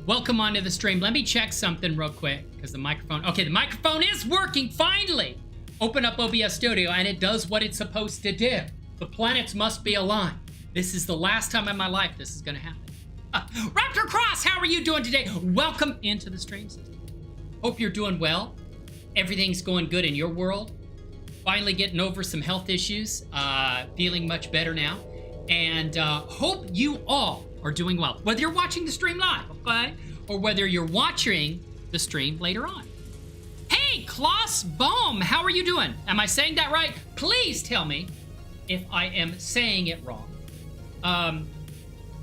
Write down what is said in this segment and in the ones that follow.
Welcome onto the stream. Let me check something real quick because the microphone. Okay, the microphone is working finally. Open up OBS Studio and it does what it's supposed to do. The planets must be aligned. This is the last time in my life this is going to happen. Raptor Cross, how are you doing today? Welcome into the stream system. Hope you're doing well. Everything's going good in your world. Finally getting over some health issues. Feeling much better now. And hope you all are doing well. Whether you're watching the stream live, okay? Or whether you're watching the stream later on. Hey, Klaus Bohm, how are you doing? Am I saying that right? Please tell me if I am saying it wrong.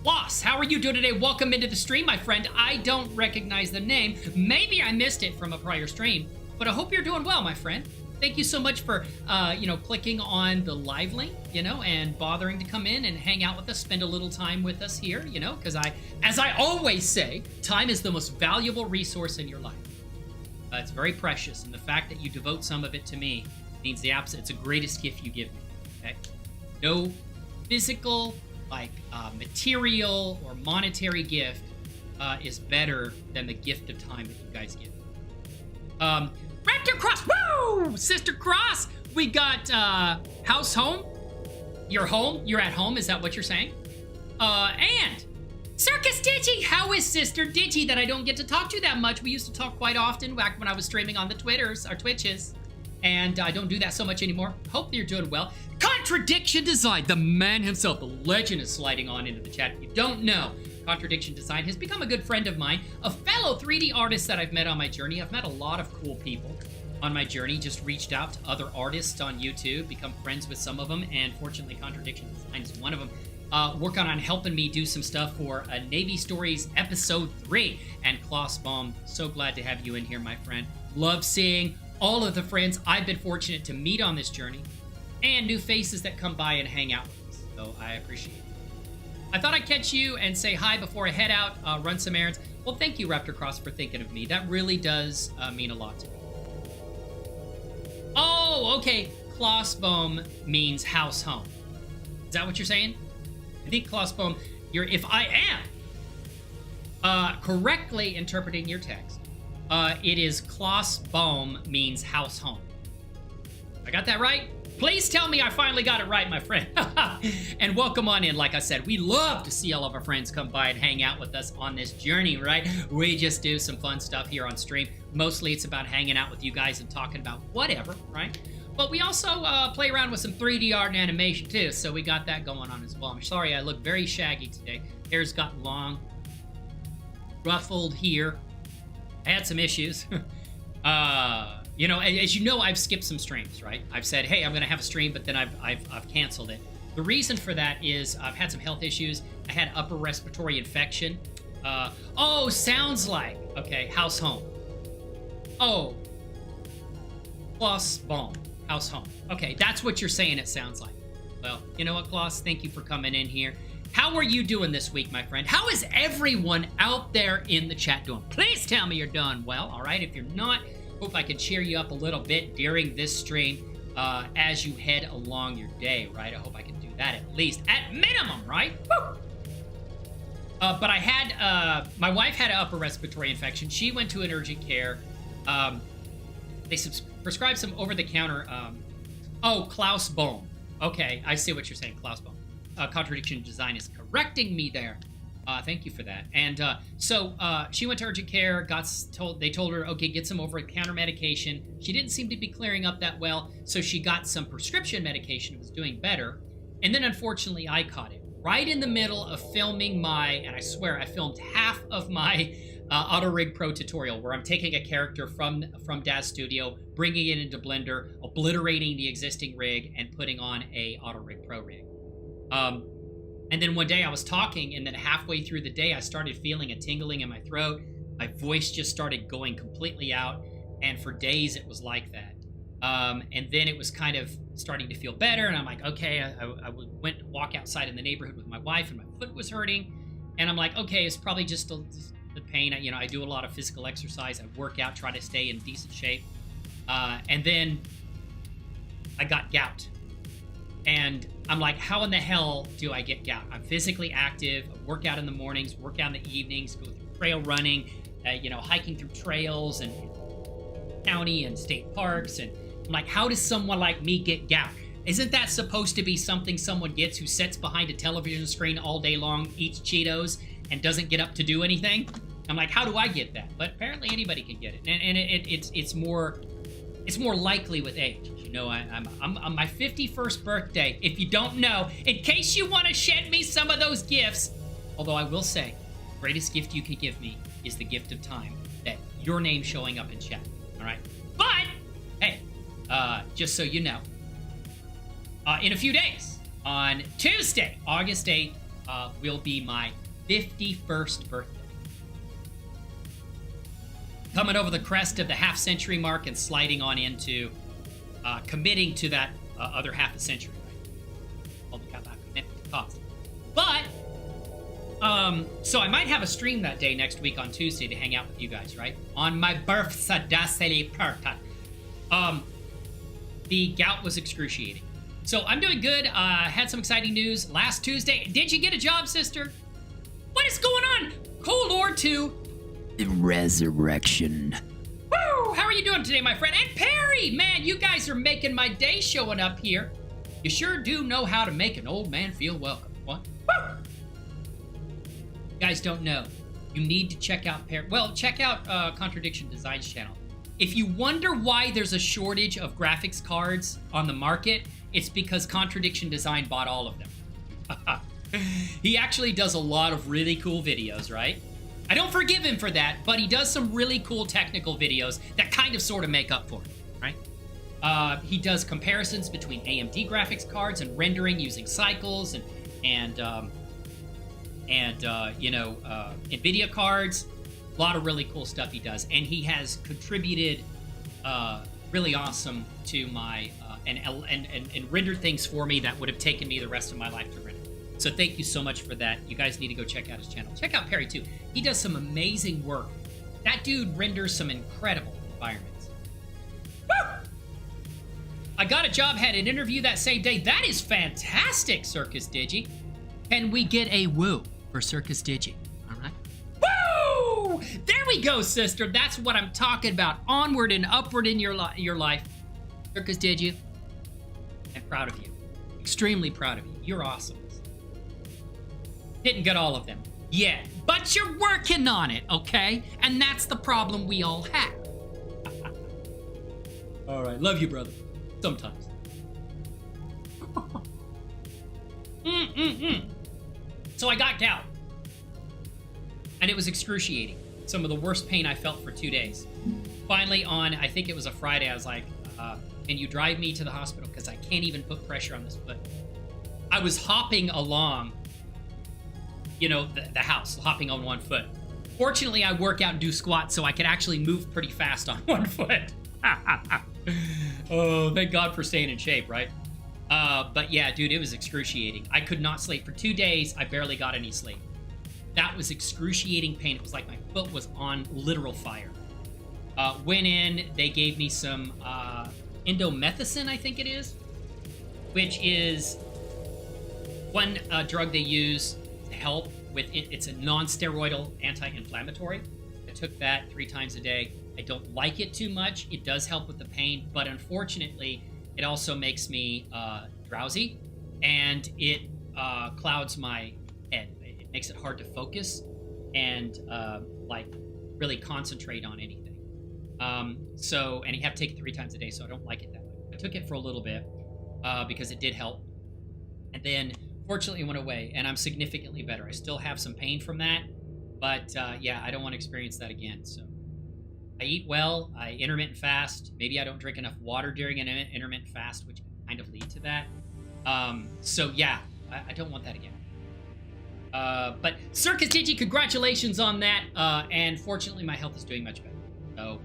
Klaus, how are you doing today? Welcome into the stream, my friend. I don't recognize the name. Maybe I missed it from a prior stream, but I hope you're doing well, my friend. Thank you so much for, clicking on the live link, and bothering to come in and hang out with us, spend a little time with us here, because as I always say, time is the most valuable resource in your life. It's very precious, and the fact that you devote some of it to me means it's the greatest gift you give me, okay? No physical, material or monetary gift is better than the gift of time that you guys give. Raptor Cross, woo! Sister Cross, we got house home. You're home. You're at home. Is that what you're saying? And Circus Digi, how is Sister Digi that I don't get to talk to that much? We used to talk quite often back when I was streaming on the Twitters, or Twitches, and I don't do that so much anymore. Hope you're doing well. Contradiction Design, the man himself, the legend, is sliding on into the chat. If you don't know, Contradiction Design has become a good friend of mine, a fellow 3D artist that I've met on my journey. I've met a lot of cool people on my journey, just reached out to other artists on YouTube, become friends with some of them, and fortunately Contradiction Design is one of them. Working on helping me do some stuff for Navy Stories Episode 3. And Klaus Baum, so glad to have you in here, my friend. Love seeing all of the friends I've been fortunate to meet on this journey, and new faces that come by and hang out with us. So I appreciate it. I thought I'd catch you and say hi before I head out, run some errands. Well, thank you, Raptor Cross, for thinking of me. That really does mean a lot to me. Oh, okay. Klausbaum means house home. Is that what you're saying? I think Klausbaum, if I am correctly interpreting your text, it is Klausbaum means house home. I got that right? Please tell me I finally got it right, my friend. And welcome on in. Like I said, we love to see all of our friends come by and hang out with us on this journey, right? We just do some fun stuff here on stream. Mostly it's about hanging out with you guys and talking about whatever, right? But we also play around with some 3D art and animation too, so we got that going on as well. I'm sorry I look very shaggy today. Hair's got long, ruffled here. I had some issues. As you know, I've skipped some streams, right? I've said, hey, I'm going to have a stream, but then I've canceled it. The reason for that is I've had some health issues. I had upper respiratory infection. Sounds like, okay, house home. Oh, Klaus Baum, house home. Okay, that's what you're saying it sounds like. Well, you know what, Klaus? Thank you for coming in here. How are you doing this week, my friend? How is everyone out there in the chat doing? Please tell me you're doing well, all right? If you're not, hope I can cheer you up a little bit during this stream as you head along your day, right? I hope I can do that at least, at minimum, right? Woo! But I had, my wife had an upper respiratory infection. She went to an urgent care. They prescribed some over-the-counter, Klaus Bohm. Okay, I see what you're saying, Klaus Bohm. Contradiction Design is correcting me there. Thank you for that. And so she went to urgent care, they told her, okay, get some over-the-counter medication. She didn't seem to be clearing up that well, so she got some prescription medication, was doing better. And then unfortunately I caught it right in the middle of filming and I swear I filmed half of my auto-rigpro tutorial where I'm taking a character from Daz Studio, bringing it into Blender, obliterating the existing rig, and putting on a auto-rigpro rig. And then one day I was talking, and then halfway through the day, I started feeling a tingling in my throat. My voice just started going completely out, and for days it was like that. And then it was kind of starting to feel better, and I'm like, okay, I went to walk outside in the neighborhood with my wife, and my foot was hurting, and I'm like, okay, it's probably just the pain. I do a lot of physical exercise. I work out, try to stay in decent shape. And then I got gout. And I'm like, how in the hell do I get gout? I'm physically active, I work out in the mornings, work out in the evenings, go through trail running, hiking through trails and county and state parks. And I'm like, how does someone like me get gout? Isn't that supposed to be something someone gets who sits behind a television screen all day long, eats Cheetos, and doesn't get up to do anything? I'm like, how do I get that? But apparently anybody can get it, and it's more likely with age. I'm on my 51st birthday. If you don't know, in case you want to shed me some of those gifts, although I will say, the greatest gift you can give me is the gift of time, that your name showing up in chat. All right, but hey, just so you know, in a few days, on Tuesday, August 8th, will be my 51st birthday. Coming over the crest of the half-century mark and sliding on into committing to that other half a century. Right? But, so I might have a stream that day next week on Tuesday to hang out with you guys, right? On my birthday. The gout was excruciating. So I'm doing good. Had some exciting news last Tuesday. Did you get a job, sister? What is going on? Color to the resurrection. Woo! How are you doing today, my friend? And Perry! Man, you guys are making my day showing up here. You sure do know how to make an old man feel welcome. What? Woo! You guys don't know. You need to check out Perry. Well, check out Contradiction Designs channel. If you wonder why there's a shortage of graphics cards on the market, it's because Contradiction Design bought all of them. He actually does a lot of really cool videos, right? I don't forgive him for that, but he does some really cool technical videos that kind of sort of make up for it, right? He does comparisons between AMD graphics cards and rendering using cycles and NVIDIA cards. A lot of really cool stuff he does, and he has contributed really awesome to my and rendered things for me that would have taken me the rest of my life to render. So thank you so much for that. You guys need to go check out his channel. Check out Perry too. He does some amazing work. That dude renders some incredible environments. Woo! I got a job, had an interview that same day. That is fantastic, Circus Digi. Can we get a woo for Circus Digi? All right. Woo! There we go, sister. That's what I'm talking about. Onward and upward in your life. Circus Digi. I'm proud of you. Extremely proud of you. You're awesome. Didn't get all of them yet, but you're working on it, okay? And that's the problem we all have. All right, love you, brother. Sometimes. So I got gout, and it was excruciating. Some of the worst pain I felt for 2 days. Finally, on, I think it was a Friday, I was like, can you drive me to the hospital? Because I can't even put pressure on this foot. I was hopping along, the house, hopping on one foot. Fortunately, I work out and do squats, so I could actually move pretty fast on one foot. Oh, thank God for staying in shape, right? But yeah, dude, it was excruciating. I could not sleep. For 2 days, I barely got any sleep. That was excruciating pain. It was like my foot was on literal fire. Went in, they gave me some indomethacin, I think it is, which is one drug they use to help with it. It's a non-steroidal anti-inflammatory. I took that 3 times a day. I don't like it too much. It does help with the pain, but unfortunately, it also makes me drowsy, and it clouds my head. It makes it hard to focus and really concentrate on anything. And you have to take it 3 times a day, so I don't like it that much. I took it for a little bit because it did help, and then fortunately it went away, and I'm significantly better. I still have some pain from that, but yeah, I don't want to experience that again. So I eat well, I intermittent fast. Maybe I don't drink enough water during an intermittent fast, which can kind of lead to that. So yeah, I don't want that again. But Circus Digi, congratulations on that. And fortunately, my health is doing much better. So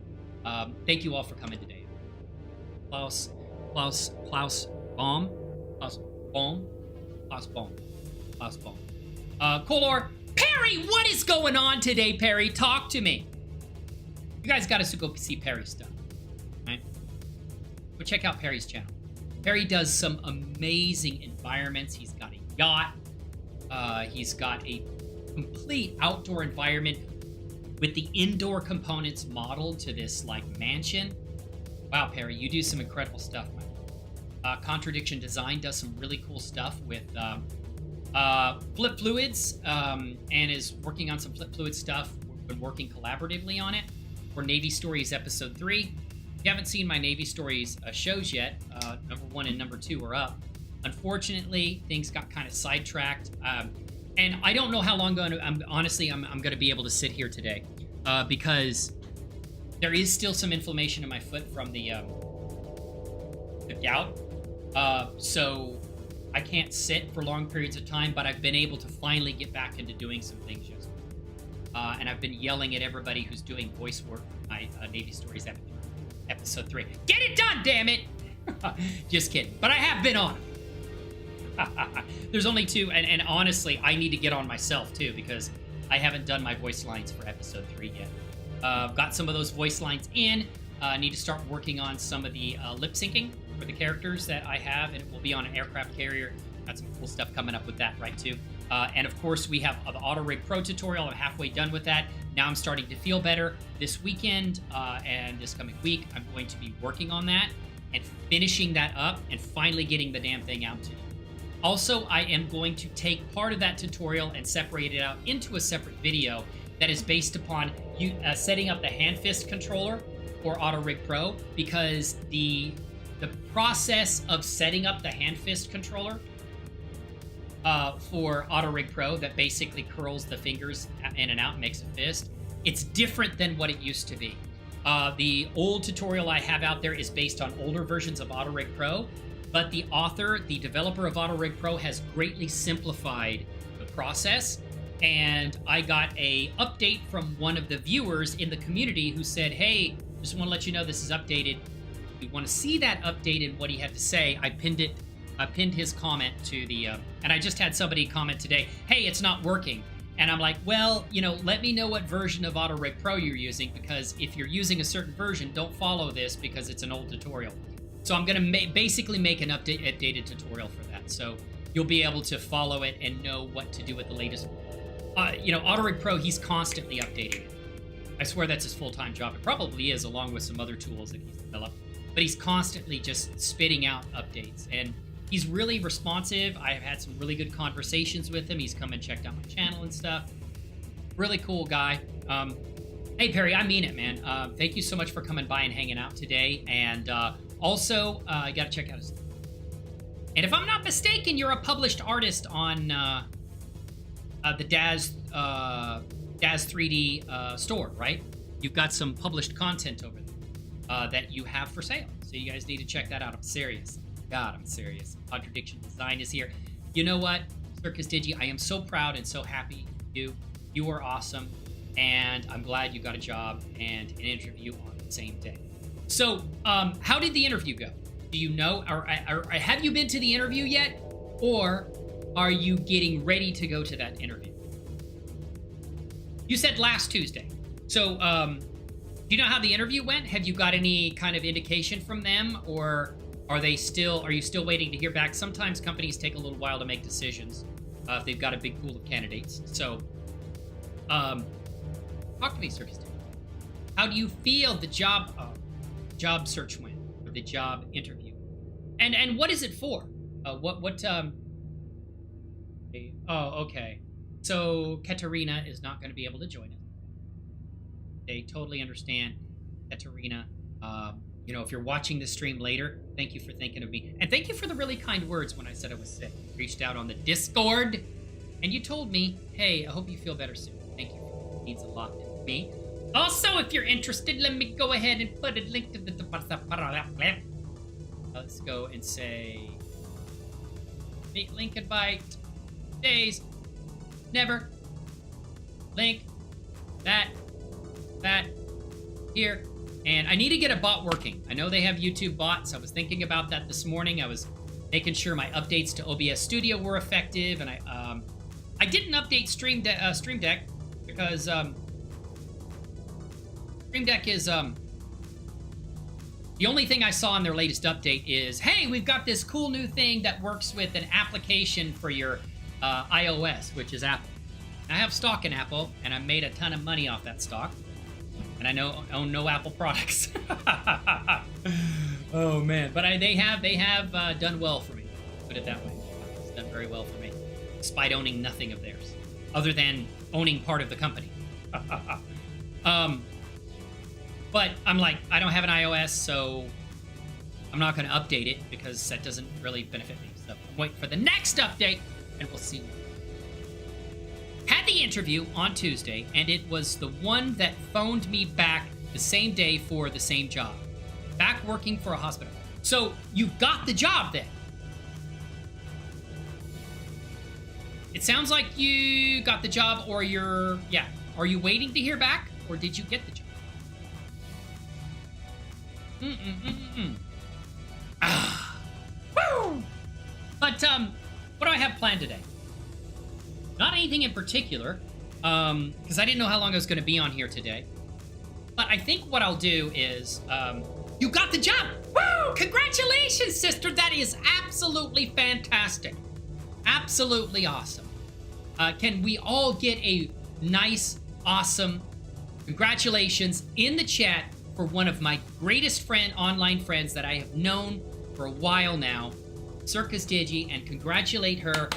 thank you all for coming today. Klaus Baum. Kolor, Perry, what is going on today, Perry? Talk to me. You guys got to go see Perry's stuff, right? Go check out Perry's channel. Perry does some amazing environments. He's got a yacht. He's got a complete outdoor environment. with the indoor components modeled to this like mansion. Wow, Perry, you do some incredible stuff, man. Contradiction Design does some really cool stuff with flip fluids and is working on some flip fluid stuff. We've been working collaboratively on it for Navy Stories Episode 3. If you haven't seen my Navy Stories shows yet, number 1 and number 2 are up. Unfortunately, things got kind of sidetracked. And I don't know how long I'm going to be able to sit here today because there is still some inflammation in my foot from the gout. So I can't sit for long periods of time, but I've been able to finally get back into doing some things yesterday. And I've been yelling at everybody who's doing voice work for my Navy Stories Episode 3. Get it done, damn it! Just kidding. But I have been on. There's only 2, and honestly, I need to get on myself, too, because I haven't done my voice lines for Episode 3 yet. Got some of those voice lines in. Need to start working on some of the lip syncing for the characters that I have, and it will be on an aircraft carrier. Got some cool stuff coming up with that, right, too. And, of course, we have the auto-rigpro tutorial. I'm halfway done with that. Now I'm starting to feel better. This weekend and this coming week, I'm going to be working on that and finishing that up and finally getting the damn thing out to you. Also, I am going to take part of that tutorial and separate it out into a separate video that is based upon you setting up the hand fist controller for auto-rigpro, because the process of setting up the hand fist controller for auto-rigpro that basically curls the fingers in and out and makes a fist, it's different than what it used to be. The old tutorial I have out there is based on older versions of auto-rigpro, but the author, the developer of auto-rigpro, has greatly simplified the process. And I got a update from one of the viewers in the community who said, hey, just want to let you know this is updated. If you want to see that update and what he had to say, I pinned his comment to the, and I just had somebody comment today, hey, it's not working. And I'm like, well, let me know what version of auto-rigpro you're using, because if you're using a certain version, don't follow this because it's an old tutorial. So I'm going to basically make an updated tutorial for that. So you'll be able to follow it and know what to do with the latest. auto-rigpro, he's constantly updating it. I swear that's his full-time job. It probably is, along with some other tools that he's developed. But he's constantly just spitting out updates. And he's really responsive. I have had some really good conversations with him. He's come and checked out my channel and stuff. Really cool guy. Hey, Perry, I mean it, man. Thank you so much for coming by and hanging out today. And also, you got to check out his... And if I'm not mistaken, you're a published artist on the Daz 3D store, right? You've got some published content over there that you have for sale. So you guys need to check that out. I'm serious. God, I'm serious. Contradiction Design is here. You know what, Circus Digi, I am so proud and so happy you. You are awesome, and I'm glad you got a job and an interview on the same day. So, how did the interview go? Do you know, or have you been to the interview yet? Or are you getting ready to go to that interview? You said last Tuesday. So, do you know how the interview went? Have you got any kind of indication from them, or are you still waiting to hear back? Sometimes companies take a little while to make decisions if they've got a big pool of candidates. So, talk to me, Circus Digi. How do you feel the job search went, or the job interview? And what is it for? Okay. So Katerina is not going to be able to join us. They totally understand, Katerina. If you're watching this stream later, thank you for thinking of me. And thank you for the really kind words when I said I was sick. You reached out on the Discord, and you told me, hey, I hope you feel better soon. Thank you. It means a lot to me. Also, if you're interested, let me go ahead and put a link to the... Let's go and say... Make link invite. Days. Never. Link. That. Here. And I need to get a bot working. I know they have YouTube bots. I was thinking about that this morning. I was making sure my updates to OBS Studio were effective, and I didn't update Stream Deck because Stream Deck is the only thing I saw in their latest update is, hey, we've got this cool new thing that works with an application for your iOS, which is Apple. I have stock in Apple, and I made a ton of money off that stock. And I own no Apple products. Oh man! But they have done well for me. Put it that way. It's done very well for me, despite owning nothing of theirs, other than owning part of the company. But I'm like, I don't have an iOS, so I'm not going to update it because that doesn't really benefit me. So I'm waiting for the next update, and we'll see. Had the interview on Tuesday, and it was the one that phoned me back the same day for the same job. Back working for a hospital. So you got the job then. It sounds like you got the job, or are you waiting to hear back, or did you get the job? Woo! But what do I have planned today? Not anything in particular, because I didn't know how long I was going to be on here today. But I think what I'll do is, you got the job! Woo! Congratulations, sister! That is absolutely fantastic. Absolutely awesome. Can we all get a nice, awesome congratulations in the chat for one of my greatest online friends that I have known for a while now, Circus Digi, and congratulate her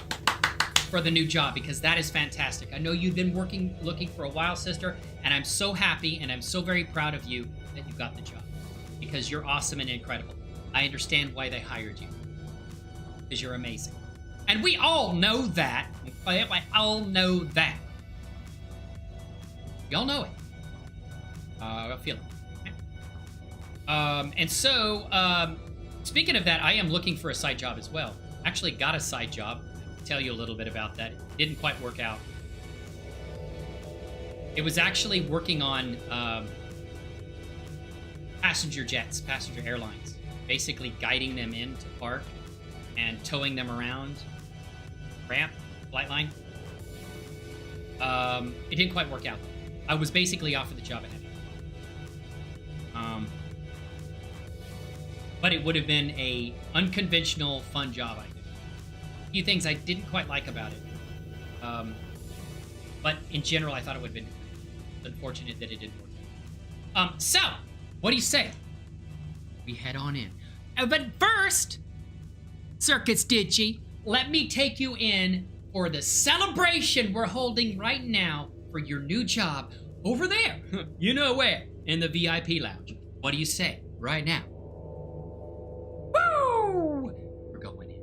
for the new job, because that is fantastic. I know you've been looking for a while, sister, and I'm so happy and I'm so very proud of you that you got the job, because you're awesome and incredible. I understand why they hired you, because you're amazing. And we all know that. We all know that. We all know it. I feel it. And so, speaking of that, I am looking for a side job as well. Actually got a side job. I'll tell you a little bit about that. It didn't quite work out. It was actually working on passenger jets, passenger airlines. Basically guiding them into park and towing them around ramp, flight line. It didn't quite work out. I was basically offered the job ahead. But it would have been a unconventional, fun job, I think. A few things I didn't quite like about it. But in general, I thought it would have been unfortunate that it didn't work. So, what do you say? We head on in. But first, Circus Digi, let me take you in for the celebration we're holding right now for your new job over there. You know where? In the VIP lounge. What do you say right now? Woo! We're going in.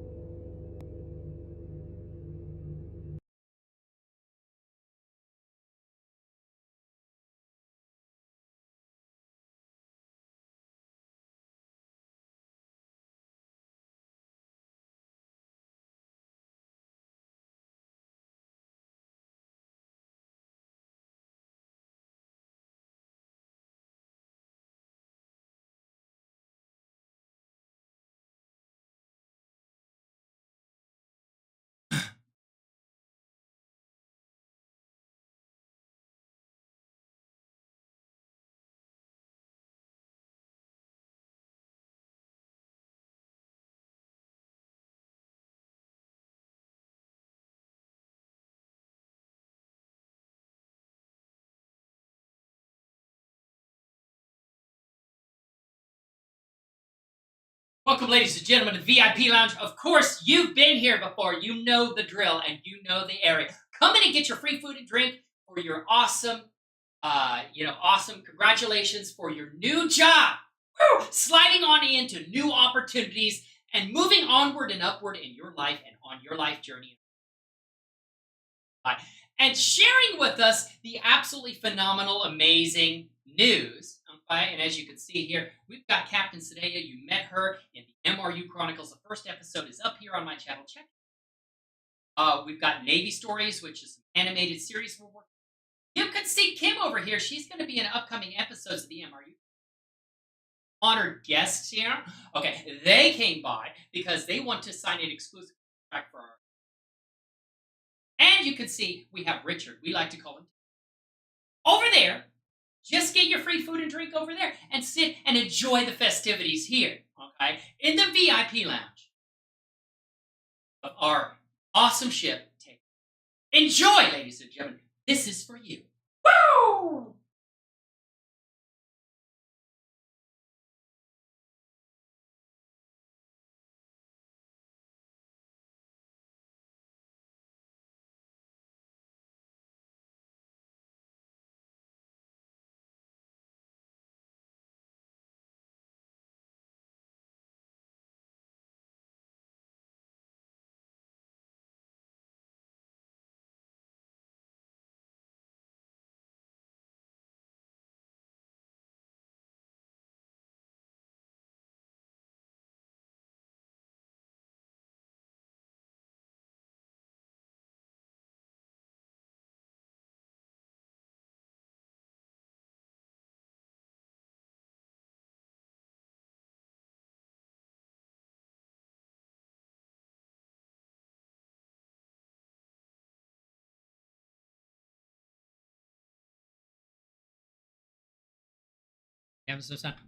Welcome, ladies and gentlemen, to the VIP Lounge. Of course, you've been here before. You know the drill, and you know the area. Come in and get your free food and drink for your awesome, awesome congratulations for your new job. Woo! Sliding on into new opportunities and moving onward and upward in your life and on your life journey. And sharing with us the absolutely phenomenal, amazing news. Okay? And as you can see here, we've got Captain Sadea. You met her in the MRU Chronicles. The first episode is up here on my channel. Check. We've got Navy Stories, which is an animated series we're working. You can see Kim over here. She's going to be in upcoming episodes of the MRU. Honored guests here. Okay, they came by because they want to sign an exclusive contract for our. And you can see we have Richard. We like to call him over there. Just get your free food and drink over there and sit and enjoy the festivities here, okay, in the VIP lounge of our awesome ship. Enjoy, ladies and gentlemen. This is for you. Woo!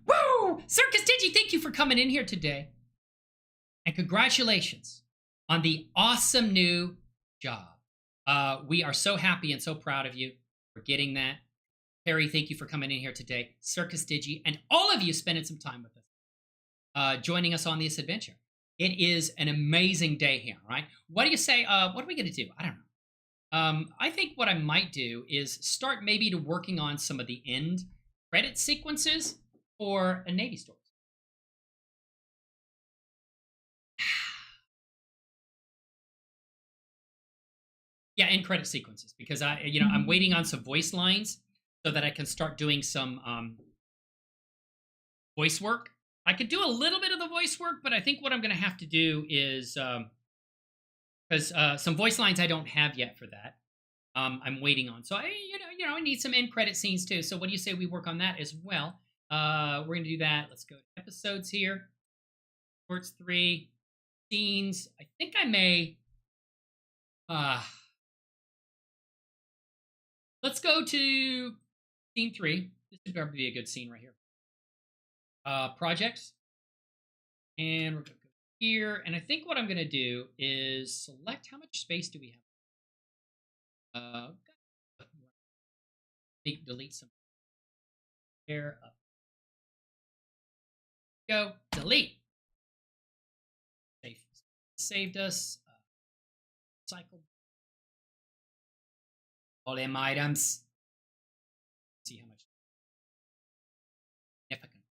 Woo! Circus Digi, thank you for coming in here today. And congratulations on the awesome new job. We are so happy and so proud of you for getting that. Perry, thank you for coming in here today. Circus Digi, and all of you spending some time with us, joining us on this adventure. It is an amazing day here, right? What do you say? What are we going to do? I don't know. I think what I might do is start maybe to working on some of the end credit sequences for a Navy story. Yeah, end credit sequences, because I'm waiting on some voice lines so that I can start doing some voice work. I could do a little bit of the voice work, but I think what I'm going to have to do is because some voice lines I don't have yet for that. I'm waiting on. So I need some end credit scenes too. So what do you say we work on that as well? We're going to do that. Let's go to episodes here. Shorts 3, scenes. I think I may. Let's go to scene 3. This would probably be a good scene right here. Projects. And we're going to go here. And I think what I'm going to do is select how much space do we have. Delete some. Here, up. Go. Delete. Saved us. Cycle. All them items. See how much. Significant.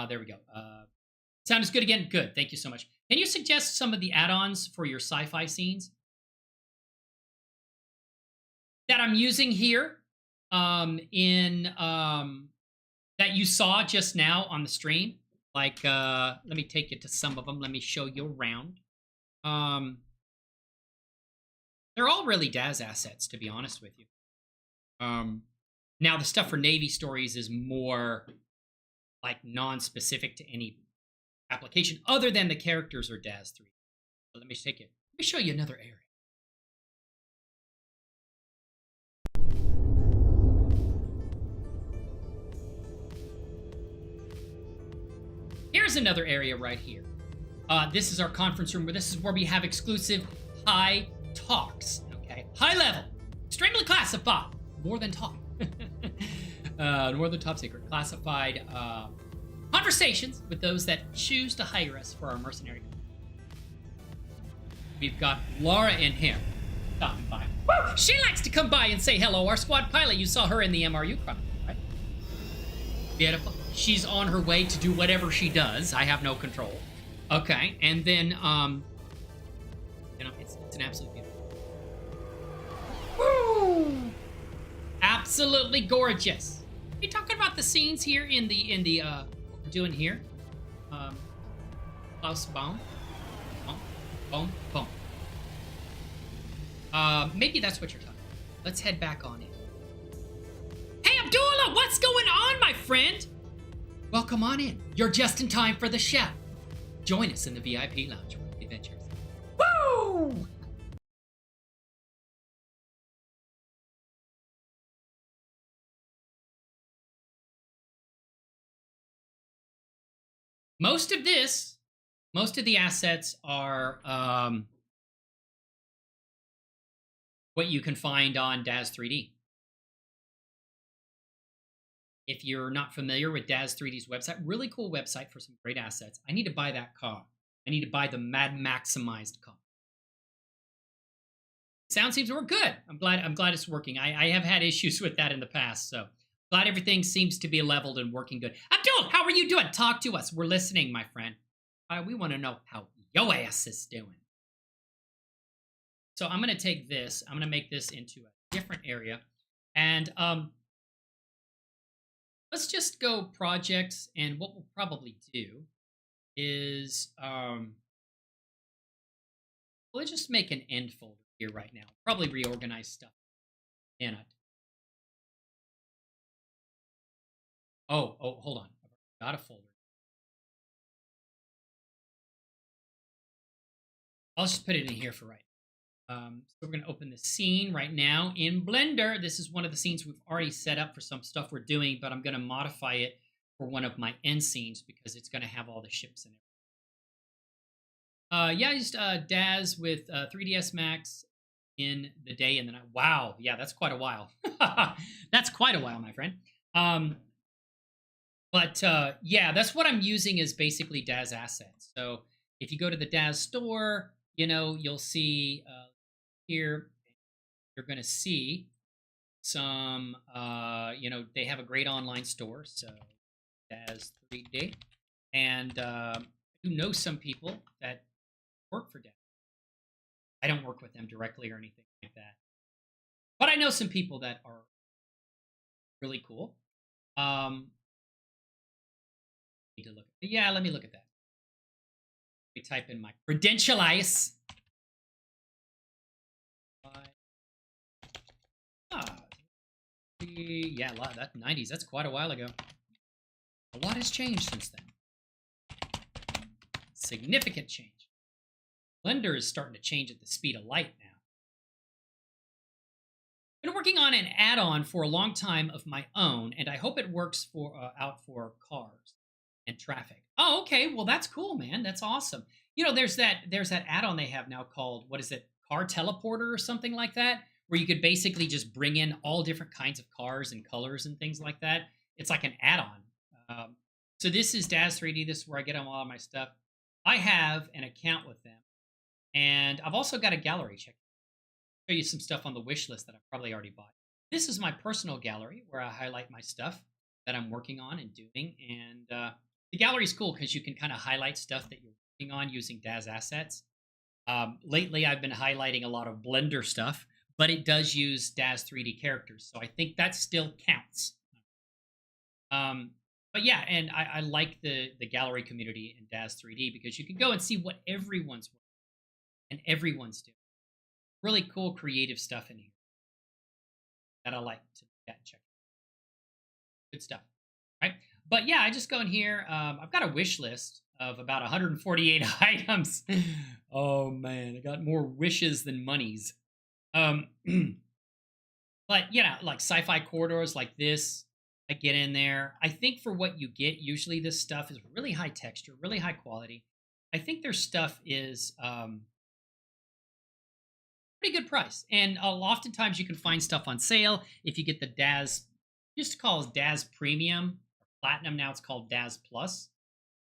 There we go. Sound is good again? Good. Thank you so much. Can you suggest some of the add-ons for your sci-fi scenes that I'm using here that you saw just now on the stream? Like, let me take you to some of them. Let me show you around. They're all really Daz assets, to be honest with you. Now, the stuff for Navy stories is more like non-specific to any application other than the characters are Daz 3. So let me show you another area. Here's another area right here. This is our conference room, this is where we have exclusive high talks, okay? High level, extremely classified, more than top. More than top secret, classified conversations with those that choose to hire us for our mercenary. We've got Laura in here, stopping by. Woo! She likes to come by and say hello. Our squad pilot, you saw her in the MRU Chronicles, right? Beautiful. She's on her way to do whatever she does. I have no control. Okay, and then, it's an absolute beauty. Woo! Absolutely gorgeous. Are you talking about the scenes here in the what we're doing here? Klaus Baum. Boom. Maybe that's what you're talking about. Let's head back on in. Hey, Abdullah, what's going on, my friend? Welcome on in. You're just in time for the show. Join us in the VIP lounge for adventures. Woo! Most of the assets are what you can find on DAZ 3D. If you're not familiar with DAZ 3D's website, really cool website for some great assets. I need to buy that car. I need to buy the Mad Maximized car. Sound seems to work good. I'm glad it's working. I have had issues with that in the past, so glad everything seems to be leveled and working good. Abdul, how are you doing? Talk to us. We're listening, my friend. We want to know how your ass is doing. So I'm going to take this. I'm going to make this into a different area. And let's just go projects. And what we'll probably do is we'll just make an end folder here right now. Probably reorganize stuff in it. Oh, hold on. I've got a folder. I'll just put it in here for right now. So we're going to open the scene right now in Blender. This is one of the scenes we've already set up for some stuff we're doing, but I'm going to modify it for one of my end scenes because it's going to have all the ships in it. Yeah, I used DAZ with 3ds Max in the day and the night. Wow, yeah, that's quite a while. That's quite a while, my friend. But yeah, that's what I'm using is basically DAZ assets. So if you go to the DAZ store, you'll see here, you're going to see some, they have a great online store. So DAZ 3D. And you know some people that work for DAZ. I don't work with them directly or anything like that. But I know some people that are really cool. Need to look. Yeah, let me look at that. Let me type in my credentialize. Yeah, a lot. That 90s. That's quite a while ago. A lot has changed since then. Significant change. Blender is starting to change at the speed of light now. I've been working on an add-on for a long time of my own, and I hope it works for out for cars and traffic. Oh, okay. Well, that's cool, man. That's awesome. There's that add-on they have now called, what is it, Car Teleporter or something like that, where you could basically just bring in all different kinds of cars and colors and things like that. It's like an add-on. So this is DAZ 3D. This is where I get on all of my stuff. I have an account with them. And I've also got a gallery. Check. I'll show you some stuff on the wish list that I've probably already bought. This is my personal gallery where I highlight my stuff that I'm working on and doing. And the gallery is cool because you can kind of highlight stuff that you're working on using DAZ assets. Lately, I've been highlighting a lot of Blender stuff, but it does use DAZ 3D characters. So I think that still counts. But yeah, and I like the gallery community in DAZ 3D because you can go and see what everyone's working and everyone's doing. Really cool creative stuff in here that I like to check. Good stuff, right? But yeah, I just go in here. I've got a wish list of about 148 items. Oh man, I got more wishes than monies. But like sci-fi corridors like this, I get in there. I think for what you get, usually this stuff is really high texture, really high quality. I think their stuff is pretty good price. And oftentimes you can find stuff on sale if you get the DAZ, used to call it DAZ Premium or Platinum. Now it's called DAZ Plus.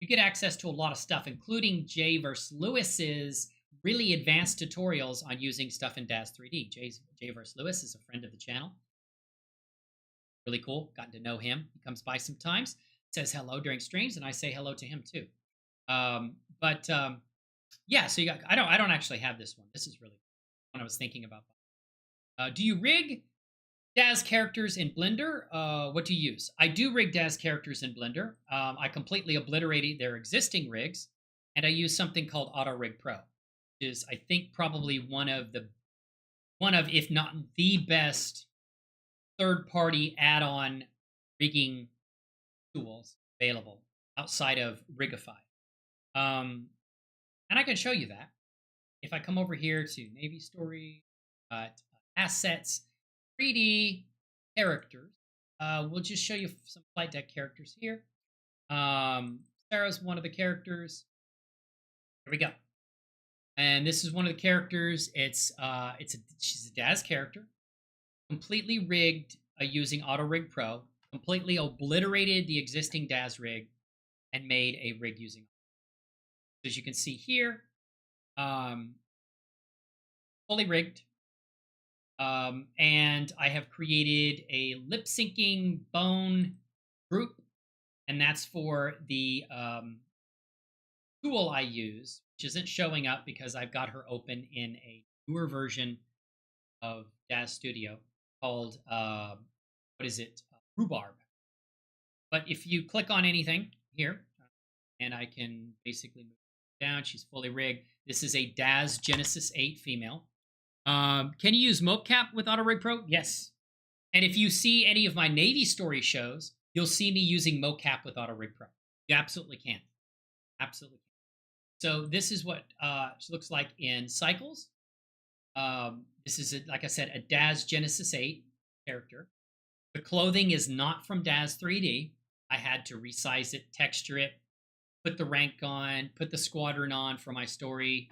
You get access to a lot of stuff, including U.S.S. Lewis's really advanced tutorials on using stuff in DAZ 3D. U.S.S. Lewis is a friend of the channel. Really cool. Gotten to know him. He comes by sometimes, says hello during streams, and I say hello to him too. Yeah, so you got. I don't actually have this one. This is really what I was thinking about. Do you rig DAZ characters in Blender? What do you use? I do rig DAZ characters in Blender. I completely obliterated their existing rigs, and I use something called auto-rigpro, which is I think probably one of if not the best third-party add-on rigging tools available outside of Rigify. And I can show you that. If I come over here to Navy Story, Assets, 3D, Characters, we'll just show you some flight deck characters here. Sarah's one of the characters. Here we go. And this is one of the characters. She's a Daz character, completely rigged using auto-rigpro, completely obliterated the existing Daz rig and made a rig using. As you can see here, um, fully rigged. And I have created a lip syncing bone group, and that's for the tool I use, which isn't showing up because I've got her open in a newer version of Daz Studio called what is it? Rhubarb. But if you click on anything here, and I can basically move down, she's fully rigged. This is a Daz Genesis 8 female. Can you use mocap with auto-rigpro? Yes. And if you see any of my Navy story shows, you'll see me using mocap with auto-rigpro. You absolutely can. Absolutely. So this is what she looks like in cycles. This is, like I said, a Daz Genesis 8 character. The clothing is not from Daz 3D. I had to resize it, texture it, put the rank on, put the squadron on for my story.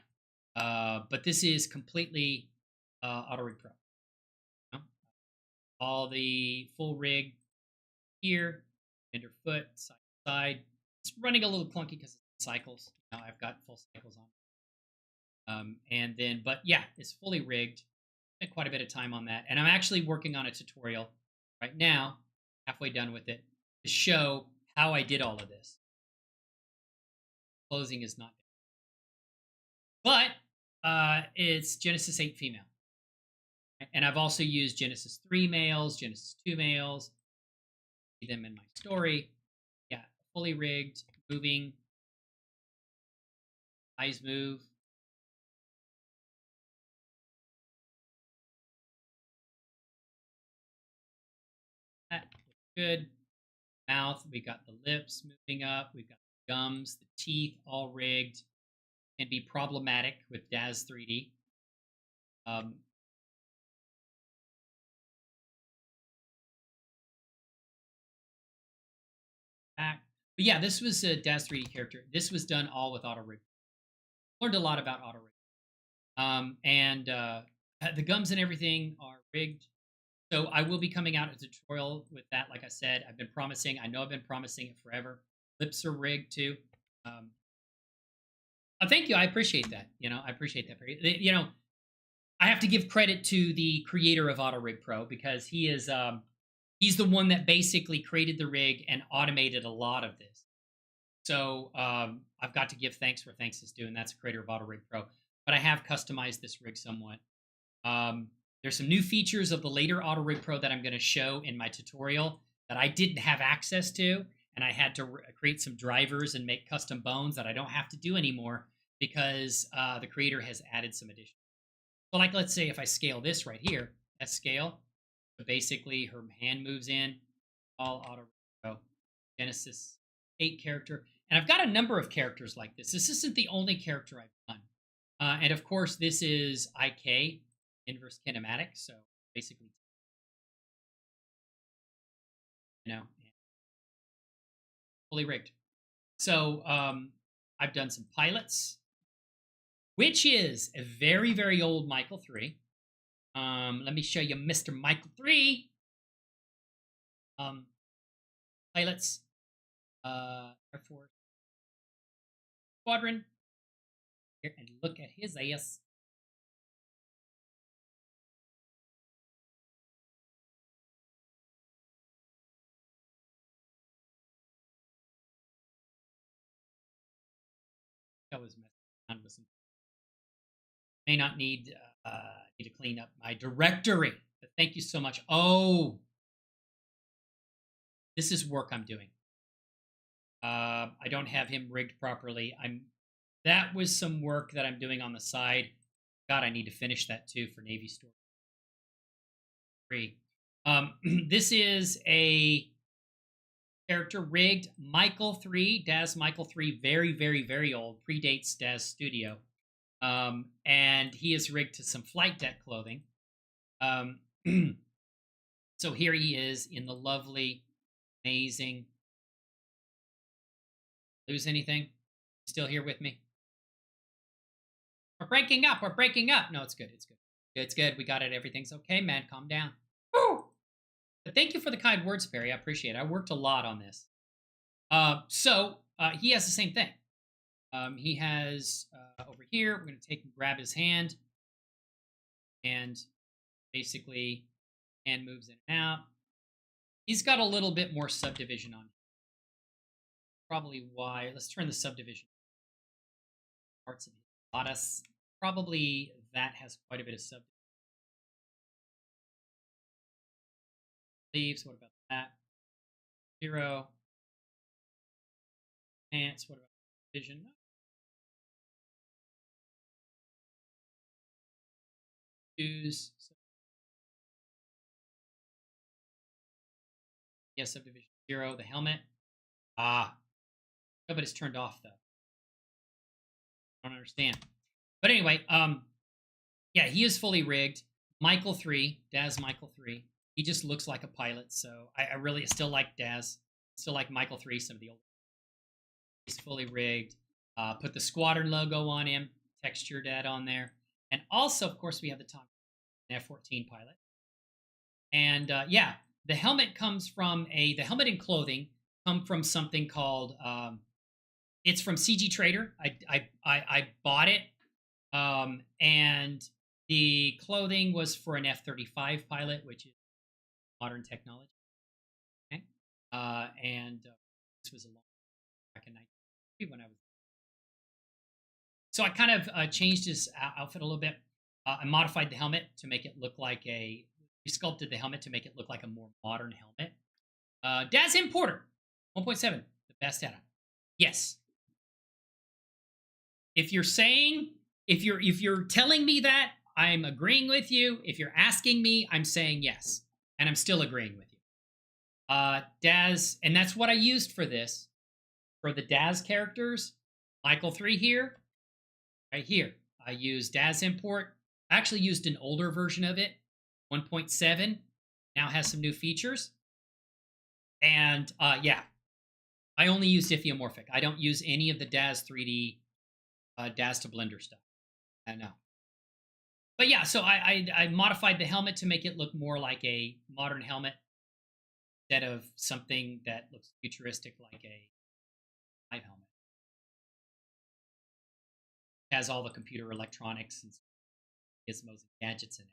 But this is completely auto-rigpro. All the full rig here, underfoot, side to side. It's running a little clunky because it's cycles. Now I've got full cycles on. And then, but yeah, it's fully rigged. Spent quite a bit of time on that. And I'm actually working on a tutorial right now, halfway done with it, to show how I did all of this. Closing is not, but it's Genesis 8 female. And I've also used Genesis 3 males, Genesis 2 males. See them in my story. Yeah, fully rigged, moving. Eyes move. That looks good. Mouth, we got the lips moving up. We've got the gums, the teeth all rigged. Can be problematic with Daz 3D. Back. But yeah, this was a Daz 3D character. This was done all with auto rig. Learned a lot about auto rig. And the gums and everything are rigged. So I will be coming out a tutorial with that. Like I said, I've been promising. I know I've been promising it forever. Lips are rigged too. Thank you. I appreciate that. I appreciate that. I have to give credit to the creator of auto-rigpro because he is he's the one that basically created the rig and automated a lot of this. So I've got to give thanks where thanks is due, and that's the creator of auto-rigpro. But I have customized this rig somewhat. There's some new features of the later auto-rigpro that I'm going to show in my tutorial that I didn't have access to, and I had to create some drivers and make custom bones that I don't have to do anymore because the creator has added some additions. So like, let's say if I scale this right here, S scale, so basically her hand moves in, all auto Genesis 8 character. And I've got a number of characters like this. This isn't the only character I've done. And of course, this is IK, inverse kinematic. So basically, fully rigged. So I've done some pilots, which is a very, very old Michael 3. Let me show you Mr. Michael 3. Pilots, Air Force Squadron. Here, and look at his ass. That was messed around with some. May not need to clean up my directory, but thank you so much. Oh, this is work I'm doing. I don't have him rigged properly. That was some work that I'm doing on the side. God, I need to finish that too for Navy Story 3. This is a character rigged Michael 3, Daz Michael 3, very, very, very old, predates Daz Studio. And he is rigged to some flight deck clothing. So here he is in the lovely, amazing. Lose anything? Still here with me? We're breaking up. We're breaking up. No, it's good. It's good. It's good. We got it. Everything's okay, man. Calm down. Woo! But thank you for the kind words, Perry. I appreciate it. I worked a lot on this. So he has the same thing. He has over here, we're going to take and grab his hand. And basically, hand moves in and out. He's got a little bit more subdivision on him. Probably why. Let's turn the subdivision. Parts of his bodice. Probably that has quite a bit of subdivision. Sleeves, what about that? 0. Pants, what about vision? Shoes. Yes, subdivision 0. The helmet. No, but it's turned off though. I don't understand. But anyway, yeah, he is fully rigged. Michael 3, Daz Michael 3. He just looks like a pilot, so I really still like Daz. Still like Michael 3, some of the old. He's fully rigged. Put the squadron logo on him, textured that on there. And also, of course, we have the Tom F-14 pilot. And yeah, the helmet comes from the helmet and clothing come from something called, it's from CG Trader. I bought it. And the clothing was for an F-35 pilot, which is modern technology. Okay. And this was a long back in 1993 when I was. So I kind of changed his outfit a little bit. I modified the helmet to make it look like resculpted the helmet to make it look like a more modern helmet. Daz Importer, 1.7, the best add-on. Yes. If you're saying, if you're telling me that, I'm agreeing with you. If you're asking me, I'm saying yes. And I'm still agreeing with you. Daz, and that's what I used for this. For the Daz characters, Michael 3 here, right here. I used Daz Import. I actually used an older version of it, 1.7. Now has some new features. And yeah, I only use diffeomorphic. I don't use any of the Daz 3D, Daz to Blender stuff. I know. But yeah, so I modified the helmet to make it look more like a modern helmet instead of something that looks futuristic like a live helmet. It has all the computer electronics and gizmos and gadgets in it.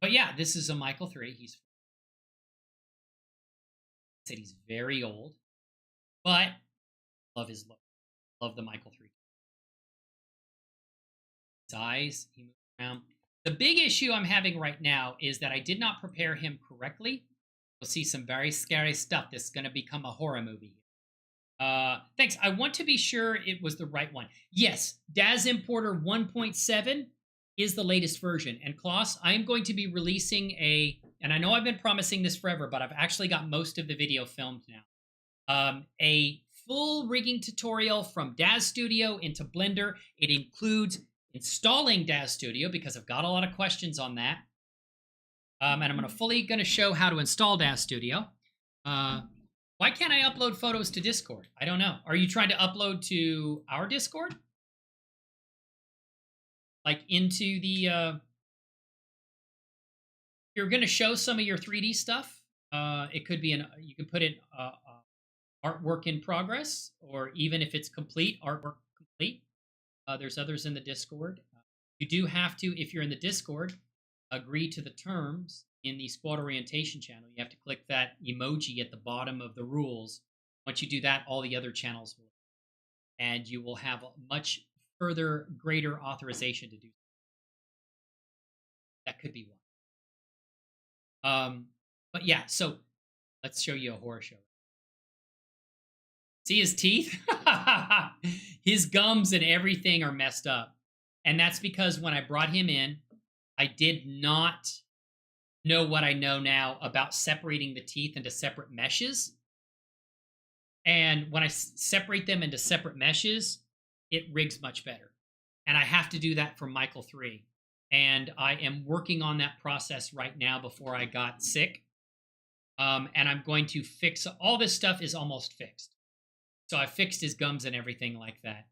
But yeah, this is a Michael 3. He's very old, but love his look. Love the Michael 3. His eyes, he moves around. The big issue I'm having right now is that I did not prepare him correctly. You'll see some very scary stuff. This is going to become a horror movie. Thanks. I want to be sure it was the right one. Yes, Daz Importer 1.7 is the latest version. And Klaus, I am going to be releasing and I know I've been promising this forever, but I've actually got most of the video filmed now. A full rigging tutorial from Daz Studio into Blender. It includes installing Daz Studio because I've got a lot of questions on that. And I'm going to show how to install Daz Studio. Why can't I upload photos to Discord? I don't know. Are you trying to upload to our Discord? Like into the... you're going to show some of your 3D stuff. It could be you can put it artwork in progress, or even if it's complete, artwork complete. There's others in the Discord. You do have to, if you're in the Discord, agree to the terms in the squad orientation channel. You have to click that emoji at the bottom of the rules. Once you do that, all the other channels will. And you will have a much further, greater authorization to do that. Could be one. But yeah, so let's show you a horror show. See his teeth? His gums and everything are messed up. And that's because when I brought him in, I did not know what I know now about separating the teeth into separate meshes. And when I separate them into separate meshes, it rigs much better. And I have to do that for Michael 3. And I am working on that process right now before I got sick. And I'm going to fix, all this stuff is almost fixed. So I fixed his gums and everything like that.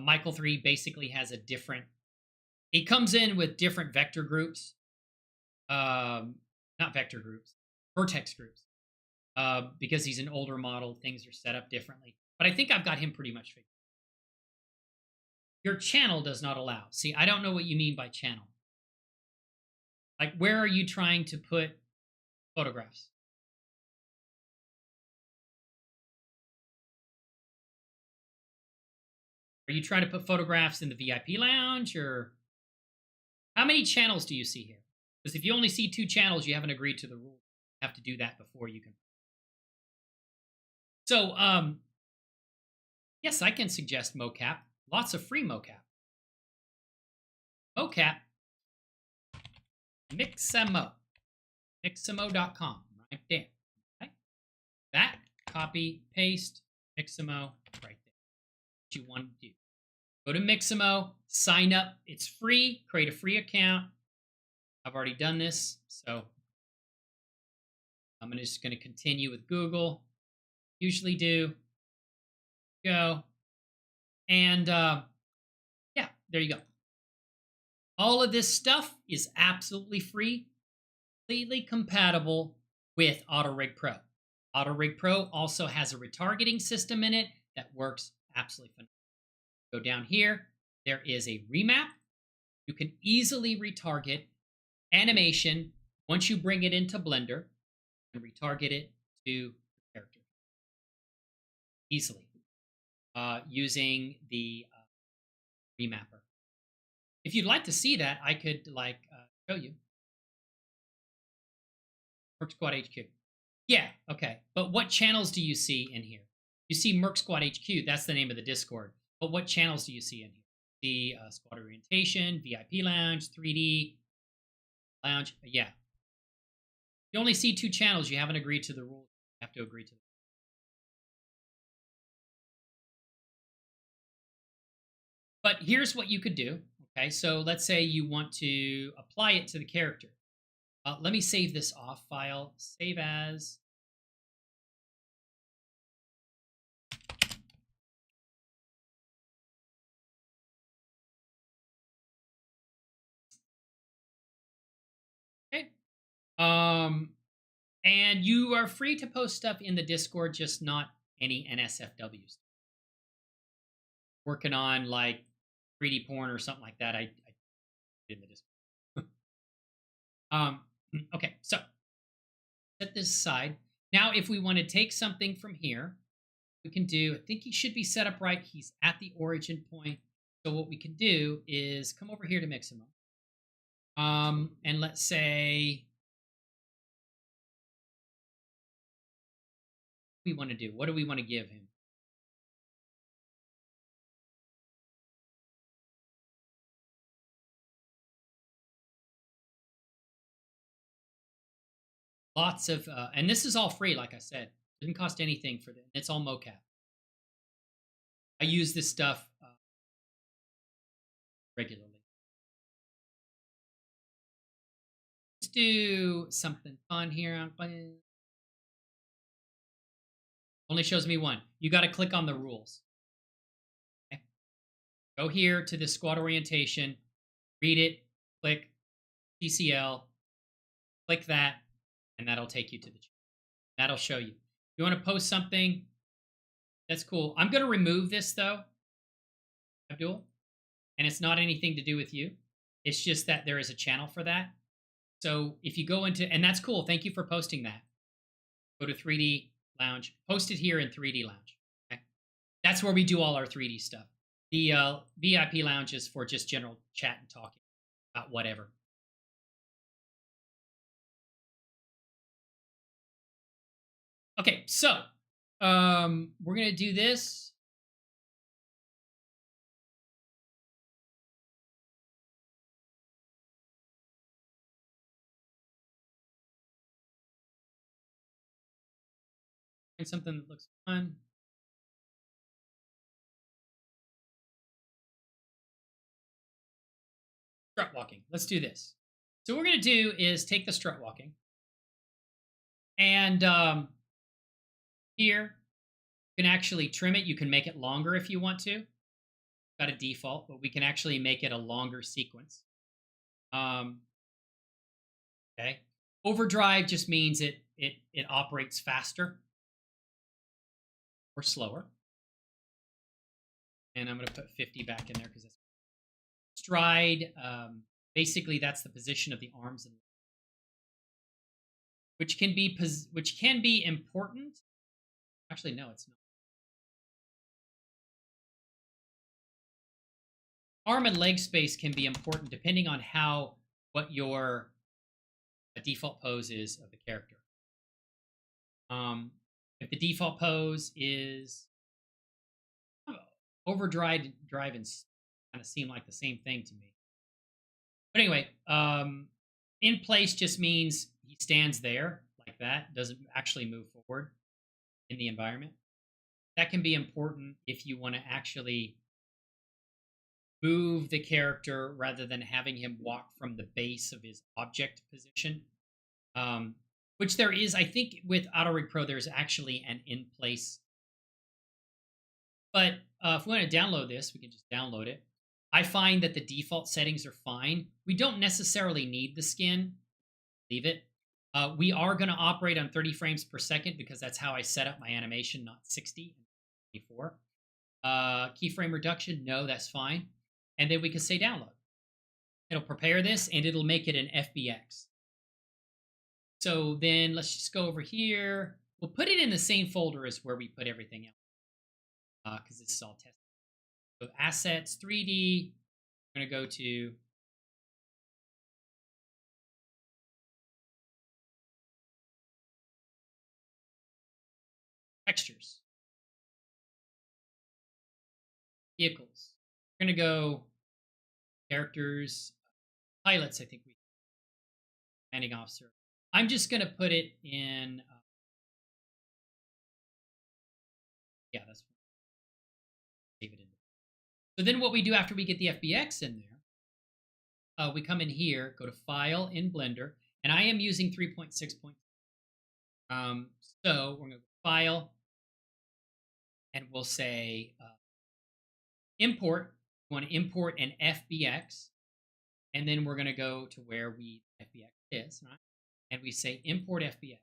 Michael 3 basically has a different, it comes in with different vector groups, not vector groups, vertex groups, because he's an older model. Things are set up differently. But I think I've got him pretty much figured. Your channel does not allow. See, I don't know what you mean by channel. Like, where are you trying to put photographs? Are you trying to put photographs in the VIP lounge, or how many channels do you see here? Because if you only see 2 channels, you haven't agreed to the rule. You have to do that before you can. So, yes, I can suggest mocap. Lots of free mocap. Mocap, Mixamo. Mixamo.com, right there. Okay? That, copy, paste, Mixamo, right there. What you want to do. Go to Mixamo, sign up. It's free. Create a free account. I've already done this, so I'm just going to continue with Google. Usually do. Go. And yeah, there you go. All of this stuff is absolutely free, completely compatible with auto-rigpro. Auto-rigpro also has a retargeting system in it that works absolutely phenomenal. Go down here. There is a remap. You can easily retarget animation once you bring it into Blender and retarget it to character easily using the remapper. If you'd like to see that, I could show you. Merc Squad HQ. Yeah, okay. But what channels do you see in here? You see Merc Squad HQ. That's the name of the Discord. But what channels do you see in here? The Squad Orientation, VIP Lounge, 3D Lounge. Yeah. You only see 2 channels. You haven't agreed to the rules. You have to agree to them. But here's what you could do. Okay, so let's say you want to apply it to the character. Let me save this off file. Save as. Okay. And you are free to post stuff in the Discord, just not any NSFWs. Working on like 3D porn or something like that. I in the Discord. Okay, so set this aside. Now, if we want to take something from here, we can do, I think he should be set up right. He's at the origin point. So what we can do is come over here to Mixamo. And let's say we want to do. What do we want to give him? Lots of, and this is all free, like I said. It didn't cost anything for this. It's all mocap. I use this stuff regularly. Let's do something fun here. Only shows me one. You got to click on the rules. Okay. Go here to the squad orientation, read it, click CCL, click that, and that'll take you to the chat. That'll show you. You want to post something? That's cool. I'm going to remove this though, Abdul, and it's not anything to do with you. It's just that there is a channel for that. So if you go into, and that's cool. Thank you for posting that. Go to 3D Lounge. Post it here in 3D Lounge. Okay? That's where we do all our 3D stuff. The VIP Lounge is for just general chat and talking about whatever. Okay, so we're going to do this. Find something that looks fun. Strut walking. Let's do this. So what we're going to do is take the strut walking. And here, you can actually trim it. You can make it longer if you want to. got a default, but we can actually make it a longer sequence. Um, okay. Overdrive just means it operates faster or slower. And I'm going to put 50 back in there because that's stride. Basically, that's the position of the arms and which can be important. Actually, no, it's not. Arm and leg space can be important depending on what your default pose is of the character. If the default pose is overdrive and kind of seem like the same thing to me. But anyway, in place just means he stands there like that, doesn't actually move forward in the environment. That can be important if you want to actually move the character rather than having him walk from the base of his object position. Which there is, I think with auto-rigpro, there's actually an in-place. But if we want to download this, we can just download it. I find that the default settings are fine. We don't necessarily need the skin. Leave it. We are going to operate on 30 frames per second because that's how I set up my animation, not 60 and 24. Keyframe reduction, no, that's fine. And then we can say download. It'll prepare this and it'll make it an FBX. So then let's just go over here. We'll put it in the same folder as where we put everything else because this is all tested. So assets, 3D. We're going to go to textures, vehicles. We're going to go characters, pilots. I think we commanding officer. I'm just going to put it in. Yeah, that's save it in. So then what we do after we get the FBX in there, we come in here, go to File in Blender, and I am using 3.6. So we're going to go File, and we'll say import. We want to import an FBX, and then we're going to go to where FBX is, right? And we say import FBX.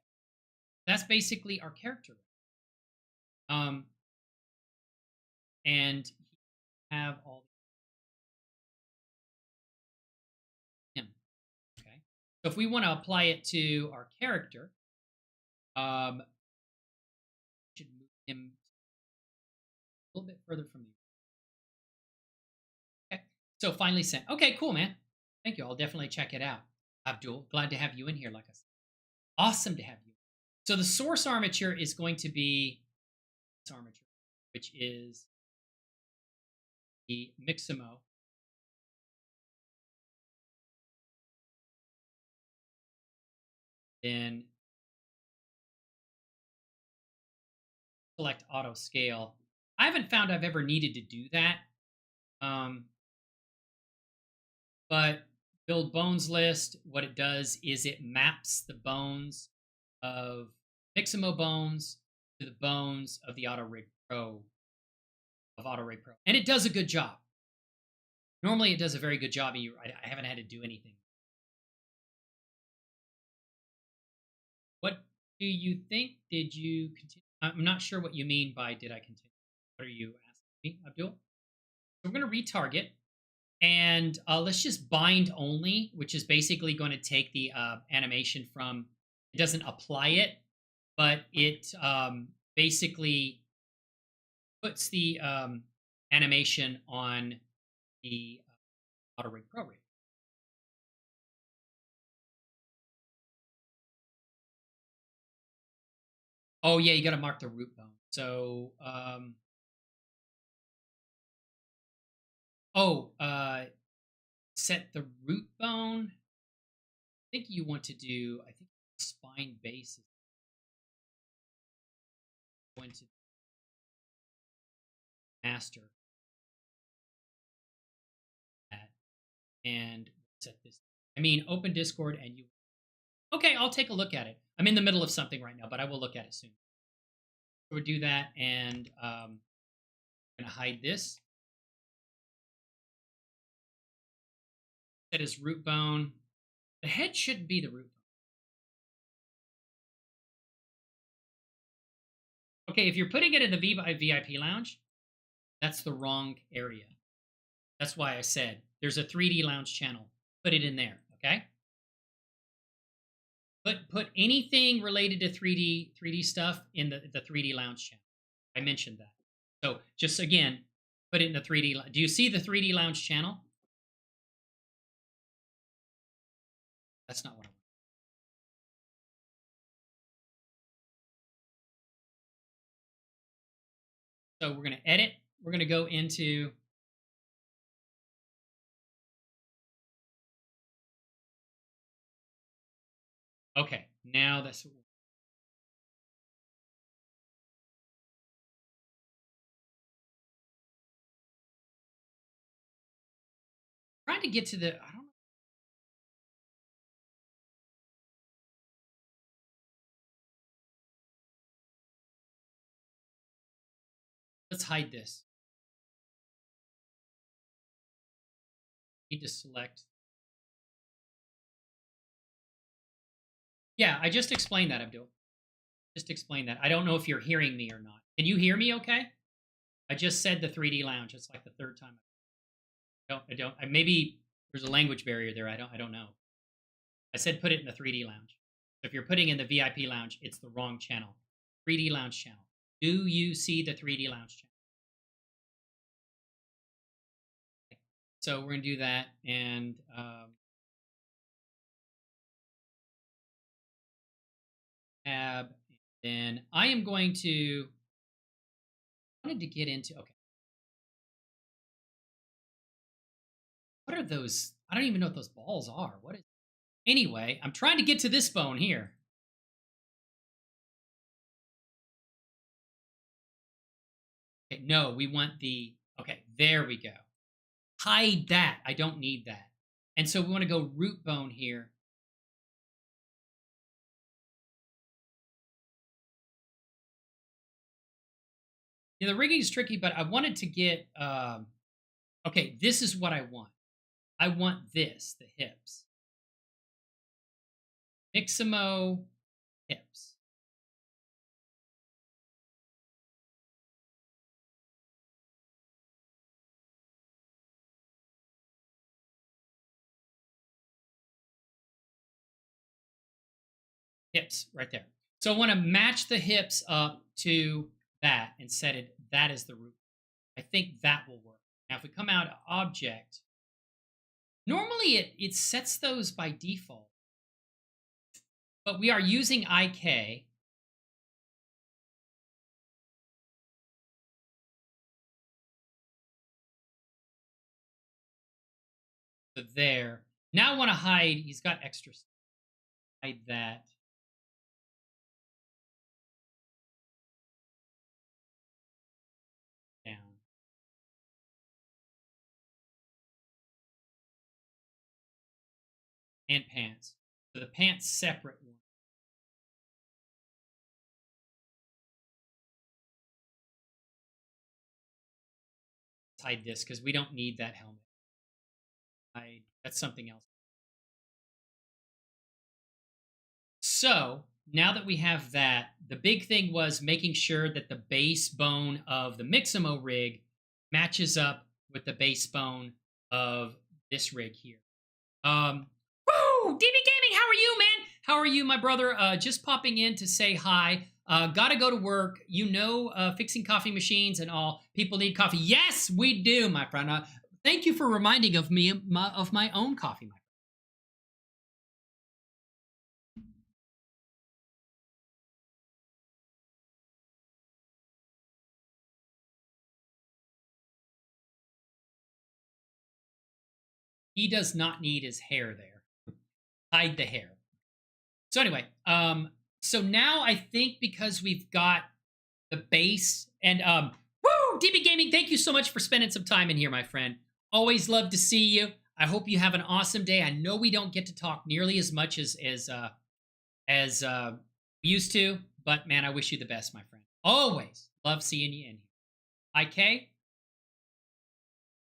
That's basically our character. And have all him. Okay. So if we want to apply it to our character, should move him a little bit further from you. Okay. So finally sent. Okay, cool, man. Thank you. I'll definitely check it out. Abdul, glad to have you in here, like I said. Awesome to have you. So the source armature is going to be this armature, which is the Mixamo. Then select auto scale. I haven't found I've ever needed to do that. But build bones list, what it does is it maps the bones of Mixamo bones to the bones of the auto-rigpro. And it does a good job. Normally it does a very good job. I haven't had to do anything. What do you think? Did you continue? I'm not sure what you mean by did I continue. What are you asking me, Abdul? So we're going to retarget. And let's just bind only, which is basically going to take the animation from, it doesn't apply it, but it basically puts the animation on the auto-rigpro rig. Oh, yeah, you got to mark the root bone. So, set the root bone. I think you want to do, I think spine base is going to master that and set this. I mean, open Discord and you. Okay, I'll take a look at it. I'm in the middle of something right now, but I will look at it soon. So we'll do that, and I'm going to hide this. That is root bone. The head shouldn't be the root bone. Okay, if you're putting it in the VIP lounge, that's the wrong area. That's why I said there's a 3D lounge channel. Put it in there, okay? Put anything related to 3D stuff in the 3D lounge channel. I mentioned that. So just again, put it in the 3D. Do you see the 3D lounge channel? That's not what I want. So we're going to edit. We're going to go into. Okay, now that's. Trying to get to the. I don't know. Let's hide this. Need to select. Yeah, I just explained that, Abdul. Just explained that. I don't know if you're hearing me or not. Can you hear me okay? I just said the 3D lounge. It's like the third time. Maybe there's a language barrier there. I don't know. I said put it in the 3D lounge. So if you're putting in the VIP lounge, it's the wrong channel. 3D lounge channel. Do you see the 3D lounge channel? Okay. So we're going to do that. And tab. Then I am going to. I wanted to get into. Okay. What are those? I don't even know what those balls are. What is? Anyway, I'm trying to get to this bone here. Okay, no, we want the. Okay, there we go. Hide that. I don't need that. And so we want to go root bone here. Yeah, the rigging is tricky, but I wanted to get. Okay, this is what I want. I want this, the hips. Mixamo hips. Hips, right there. So I want to match the hips up to that and set it. That is the root. I think that will work. Now, if we come out of object, normally it sets those by default. But we are using IK. So there. Now I want to hide. He's got extra stuff. Hide that. Down. And pants. So the pants separate one. Let's hide this because we don't need that helmet. That's something else. So now that we have that, the big thing was making sure that the base bone of the Mixamo rig matches up with the base bone of this rig here. Woo! DB Gaming, how are you, man? How are you, my brother? Just popping in to say hi. Gotta go to work. Fixing coffee machines and all. People need coffee. Yes, we do, my friend. Thank you for reminding of me of my own coffee, my friend. He does not need his hair there. Hide the hair. So anyway, so now I think because we've got the base and woo, DB Gaming, thank you so much for spending some time in here, my friend. Always love to see you. I hope you have an awesome day. I know we don't get to talk nearly as much as we used to, but man, I wish you the best, my friend. Always love seeing you in here. IK,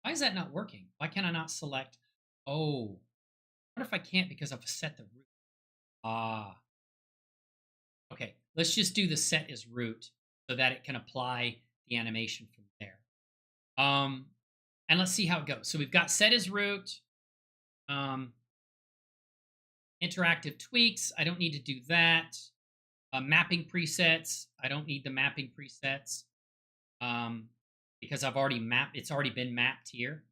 why is that not working? Why can I not select? Oh, What if I can't because I've set the root? Ah, okay. Let's just do the set as root so that it can apply the animation from there. And let's see how it goes. So we've got set as root. Um, interactive tweaks. I don't need to do that. Mapping presets. I don't need the mapping presets because I've already mapped. It's already been mapped here.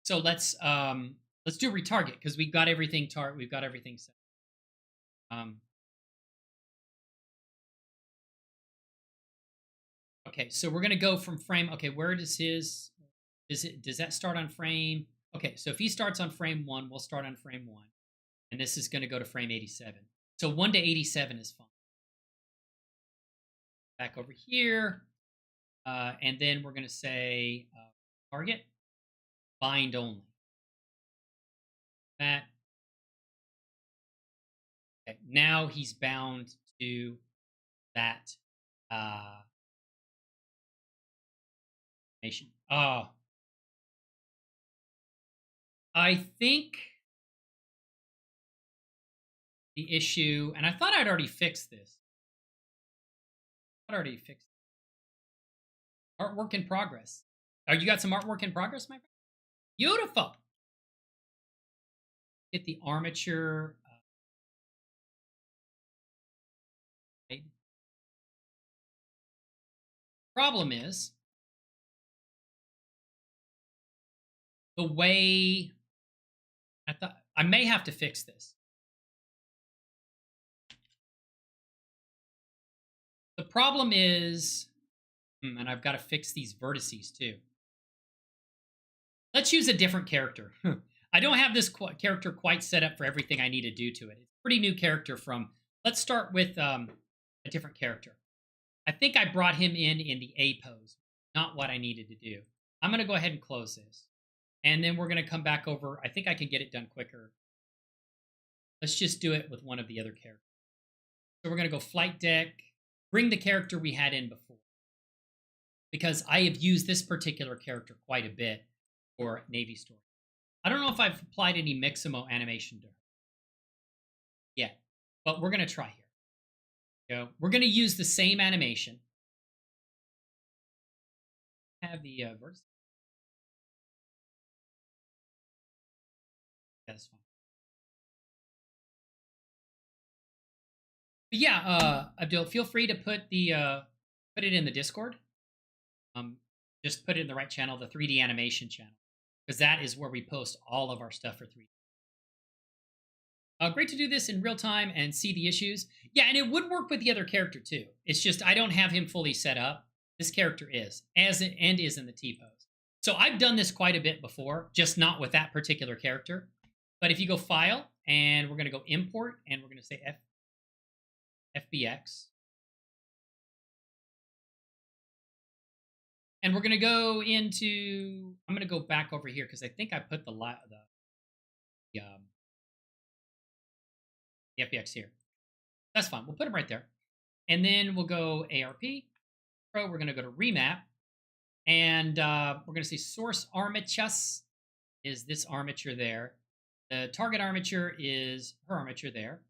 So let's do retarget because we've got everything we've got everything set. Okay, so we're gonna go from frame. Okay, where does does that start on frame? Okay, so if he starts on frame 1, we'll start on frame 1. And this is gonna go to frame 87. So 1 to 87 is fine. Back over here. And then we're gonna say target, bind only. That. Okay, now he's bound to that animation. Oh, I think the issue, and I thought I'd already fixed this. Artwork in progress. Oh, you got some artwork in progress, my friend? Beautiful. Get the armature. Problem is the way I thought I may have to fix this. The problem is, and I've got to fix these vertices too. Let's use a different character. I don't have this character quite set up for everything I need to do to it. It's a pretty new character from, let's start with a different character. I think I brought him in the A pose, not what I needed to do. I'm going to go ahead and close this. And then we're going to come back over. I think I can get it done quicker. Let's just do it with one of the other characters. So we're going to go flight deck, bring the character we had in before. Because I have used this particular character quite a bit for Navy story. I don't know if I've applied any Mixamo animation to her yet, but we're going to try here. We're going to use the same animation. Have the verse. That's fine. But yeah, Abdul, feel free to put it in the Discord. Just put it in the right channel, the 3D animation channel, because that is where we post all of our stuff for 3D. Great to do this in real time and see the issues. Yeah, and it would work with the other character too. It's just I don't have him fully set up. This character is, is in the T-pose. So I've done this quite a bit before, just not with that particular character. But if you go File, and we're going to go Import, and we're going to say FBX. And we're going to go into, I'm going to go back over here because I think I put the FBX here. That's fine. We'll put them right there. And then we'll go ARP. Pro, we're going to go to Remap. And we're going to say Source Armatures is this armature there. The target armature is her armature there.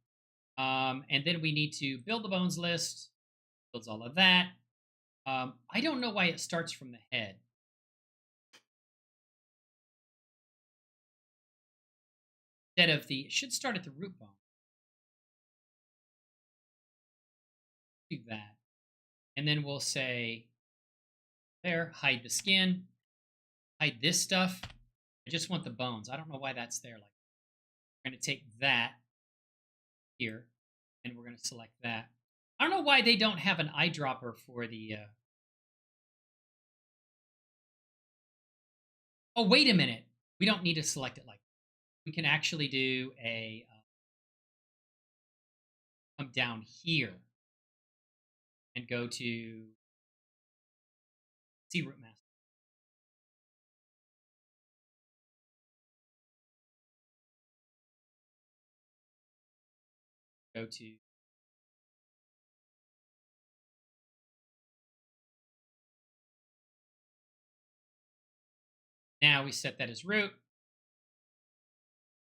And then we need to build the bones list. Builds all of that. I don't know why it starts from the head. Instead of it should start at the root bone. Do that. And then we'll say, there, hide the skin, hide this stuff. I just want the bones. I don't know why that's there. Like, we're going to take that here, and we're going to select that. I don't know why they don't have an eyedropper for the... Oh, wait a minute. We don't need to select it like that. We can actually do a... come down here and go to see root mask. Go to Now we set that as root.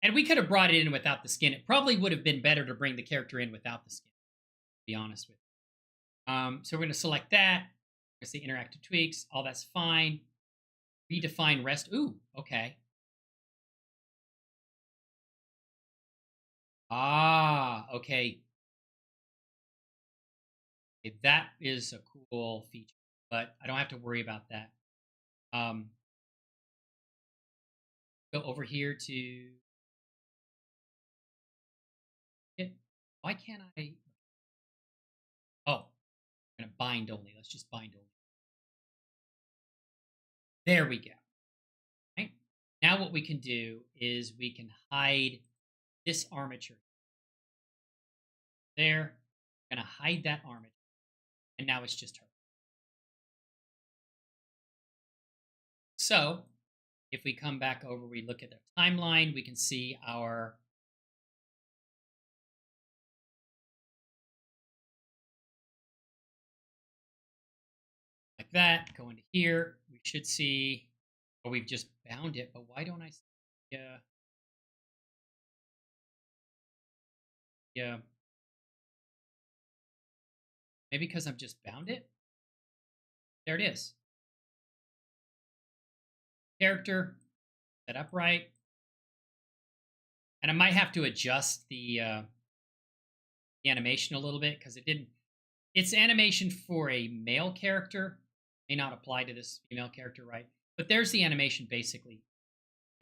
And we could have brought it in without the skin. It probably would have been better to bring the character in without the skin, to be honest with you. So we're going to select that. We're going to say interactive tweaks. All that's fine. Redefine rest. Ooh, okay. Ah, okay. That is a cool feature, but I don't have to worry about that. Go over here to it. Why can't I? Oh, I'm going to bind only. Let's just bind only. There we go. Right? Now what we can do is we can hide this armature. There. I'm going to hide that armature. And now it's just her. So if we come back over, we look at the timeline, we can see our like that. Go into here. We should see, oh, we've just bound it, but why don't I see? Yeah. Maybe because I've just bound it. There it is. Character, set up right. And I might have to adjust the animation a little bit because it didn't. It's animation for a male character. May not apply to this female character, right? But there's the animation basically.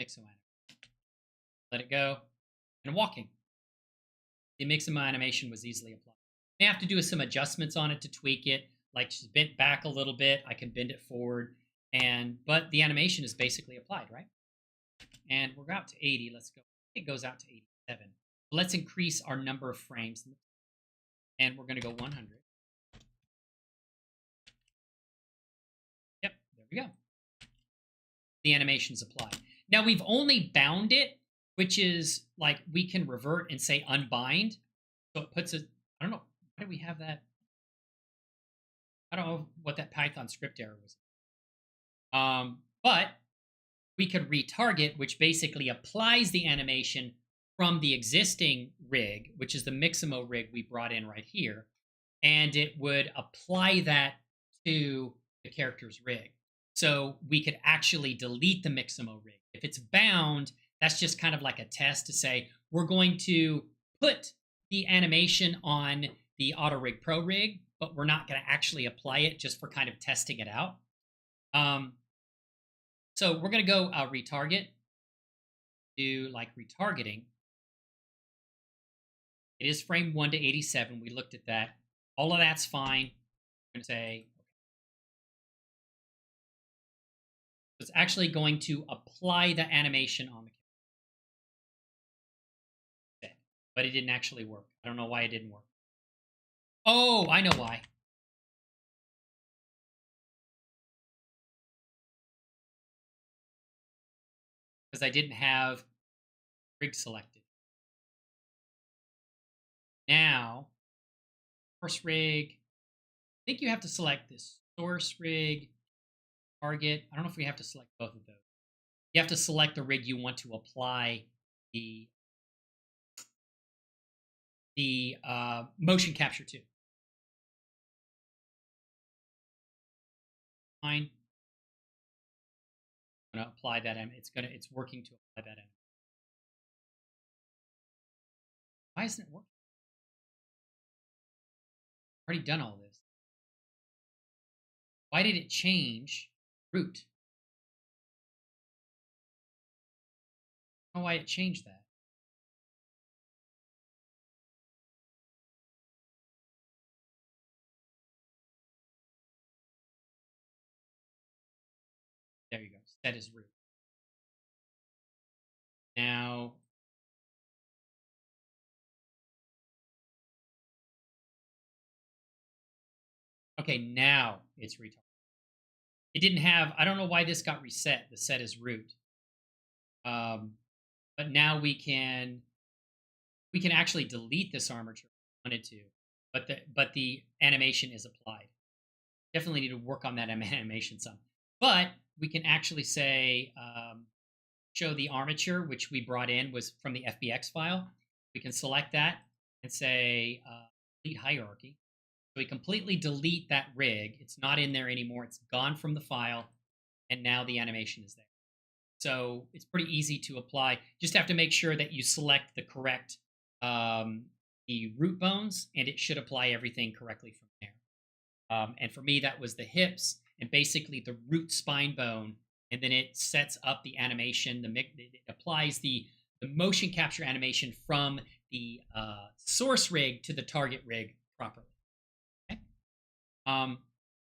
Mixamo animation. Let it go. And walking. The Mixamo animation was easily applied. I have to do some adjustments on it to tweak it. Like she's bent back a little bit. I can bend it forward. But the animation is basically applied, right? And we're out to 80. Let's go. It goes out to 87. Let's increase our number of frames. And we're going to go 100. Yep, there we go. The animation's applied. Now we've only bound it, which is like we can revert and say unbind. So it puts it, I don't know, why do we have that? I don't know what that Python script error was. But we could retarget, which basically applies the animation from the existing rig, which is the Mixamo rig we brought in right here. And it would apply that to the character's rig. So we could actually delete the Mixamo rig. If it's bound, that's just kind of like a test to say, we're going to put the animation on the auto-rigpro rig, but we're not going to actually apply it just for kind of testing it out. So we're going to go retarget, do like retargeting. It is frame 1 to 87. We looked at that. All of that's fine. I'm going to say, it's actually going to apply the animation on the camera. But it didn't actually work. I don't know why it didn't work. Oh, I know why. Because I didn't have rig selected. Now, source rig. I think you have to select this source rig, target. I don't know if we have to select both of those. You have to select the rig you want to apply the motion capture to. Fine. I'm going to apply that. It's working to apply that. Why isn't it working? I've already done all this. Why did it change root? I don't know why it changed that. There you go. Set as root. Now, okay, now it's retargeted. It didn't have, I don't know why this got reset, the set as root. But now we can actually delete this armature if we wanted to, but the animation is applied. Definitely need to work on that animation some. But we can actually say show the armature, which we brought in was from the FBX file. We can select that and say delete hierarchy. So we completely delete that rig. It's not in there anymore. It's gone from the file, and now the animation is there. So it's pretty easy to apply. Just have to make sure that you select the correct the root bones, and it should apply everything correctly from there. And for me, that was the hips and basically the root spine bone, and then it sets up the animation. It applies the motion capture animation from the source rig to the target rig properly. Okay?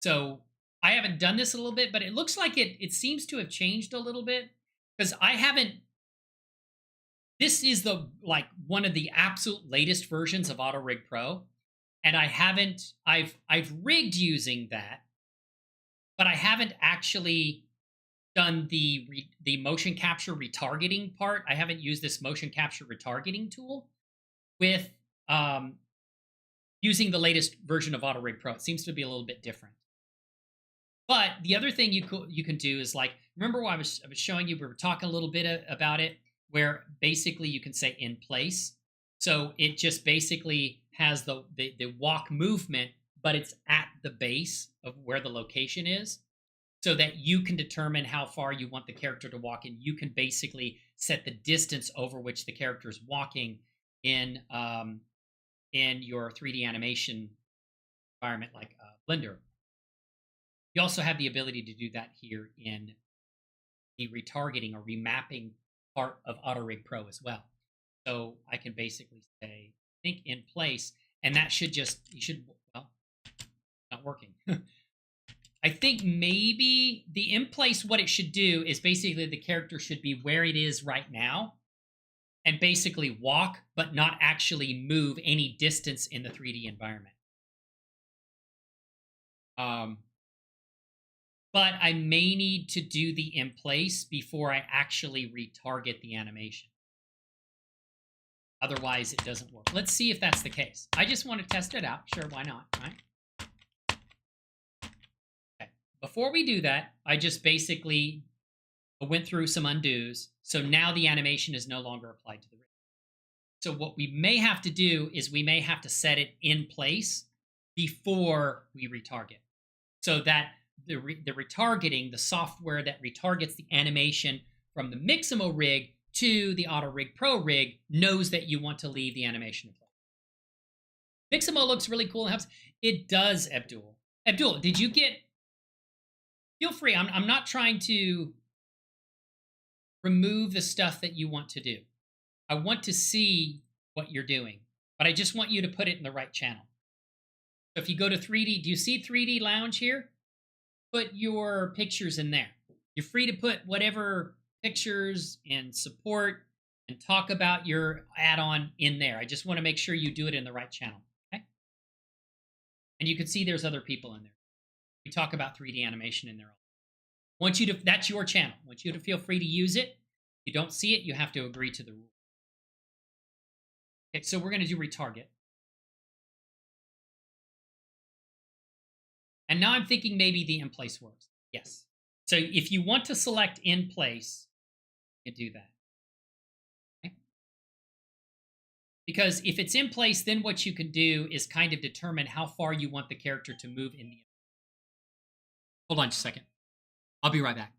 So I haven't done this a little bit, but it looks like it seems to have changed a little bit because I haven't. This is the one of the absolute latest versions of auto-rigpro, and I haven't. I've rigged using that, but I haven't actually done the motion capture retargeting part. I haven't used this motion capture retargeting tool with using the latest version of auto-rigpro. It seems to be a little bit different. But the other thing you can do is remember what I was showing you. We were talking a little bit about it, where basically you can say in place. So it just basically has the walk movement, but it's at the base of where the location is, so that you can determine how far you want the character to walk, and you can basically set the distance over which the character is walking in your 3D animation environment like Blender. You also have the ability to do that here in the retargeting or remapping part of auto-rigpro as well. So I can basically say, think in place, and that should well, not working. I think maybe the in place, what it should do is basically the character should be where it is right now and basically walk, but not actually move any distance in the 3D environment. But I may need to do the in place before I actually retarget the animation. Otherwise, it doesn't work. Let's see if that's the case. I just want to test it out. Sure, why not, right? Okay. Before we do that, I just basically went through some undos. So now the animation is no longer applied to the rig. So what we may have to do is we may have to set it in place before we retarget, so that the retargeting, the software that retargets the animation from the Mixamo rig to the auto-rigpro rig, knows that you want to leave the animation in place. Mixamo looks really cool. It does, Abdul. Abdul, did you get... Feel free. I'm not trying to remove the stuff that you want to do. I want to see what you're doing, but I just want you to put it in the right channel. So if you go to 3D, do you see 3D Lounge here? Put your pictures in there. You're free to put whatever pictures and support and talk about your add-on in there. I just want to make sure you do it in the right channel, okay? And you can see there's other people in there. We talk about 3D animation in there. That's your channel. I want you to feel free to use it. If you don't see it, you have to agree to the rule. Okay, so we're going to do retarget. And now I'm thinking maybe the in place works. Yes. So if you want to select in place, you can do that. Okay. Because if it's in place, then what you can do is kind of determine how far you want the character to move in the... Hold on just a second. I'll be right back.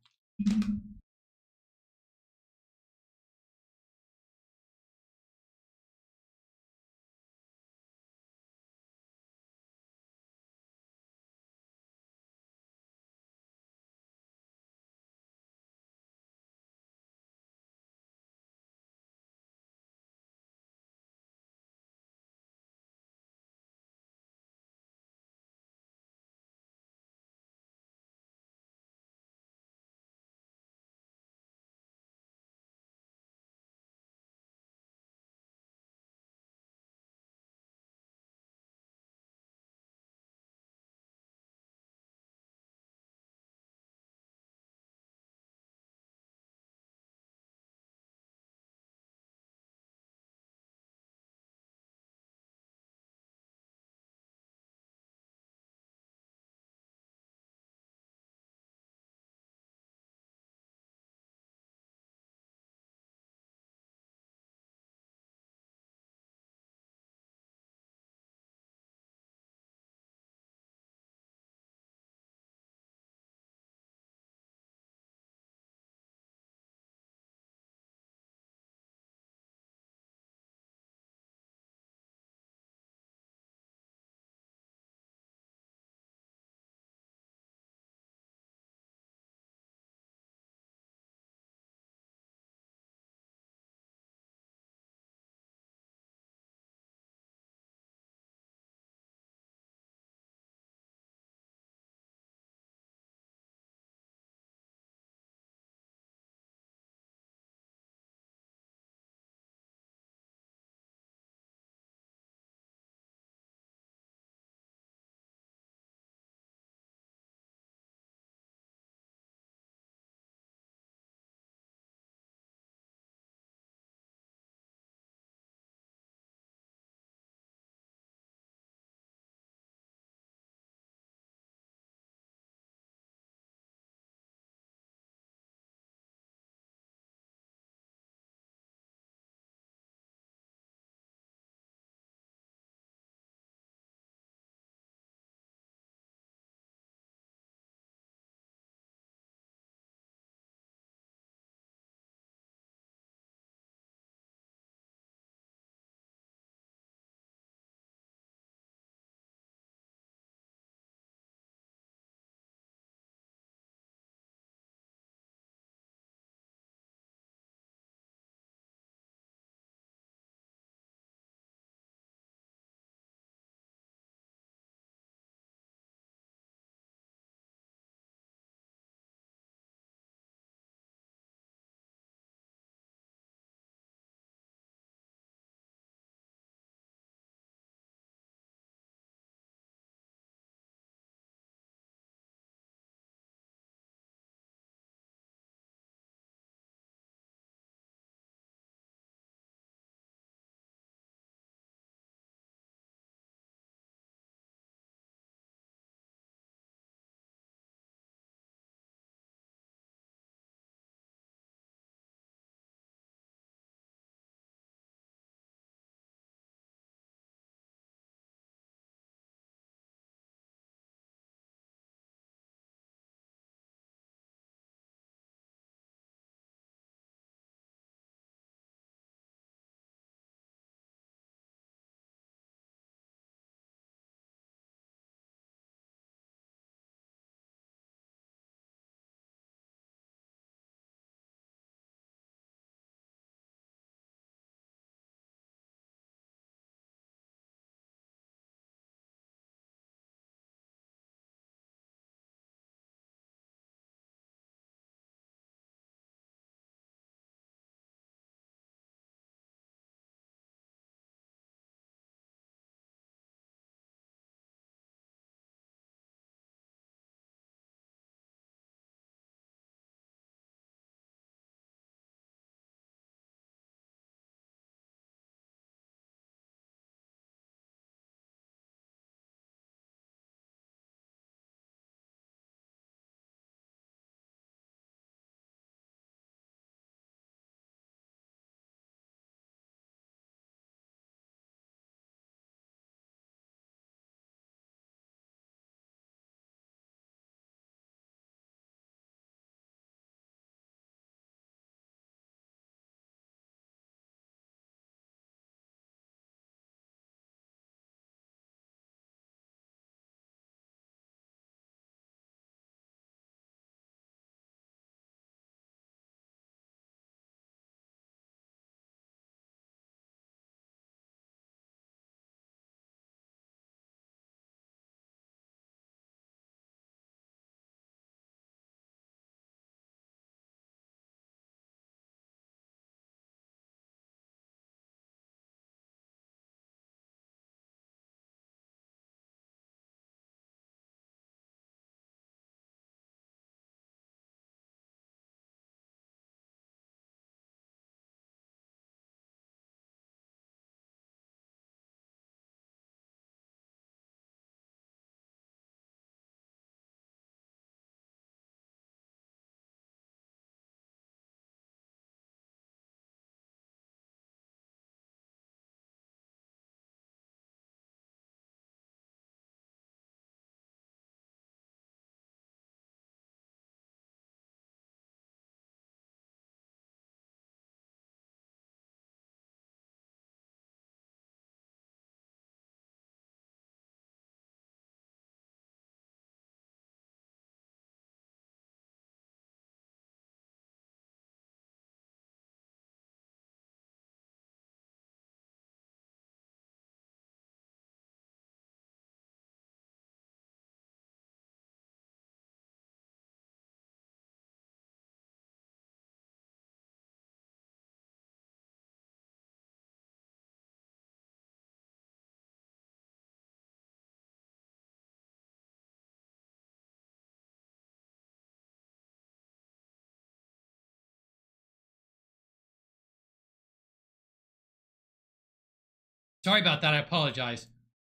Sorry about that. I apologize.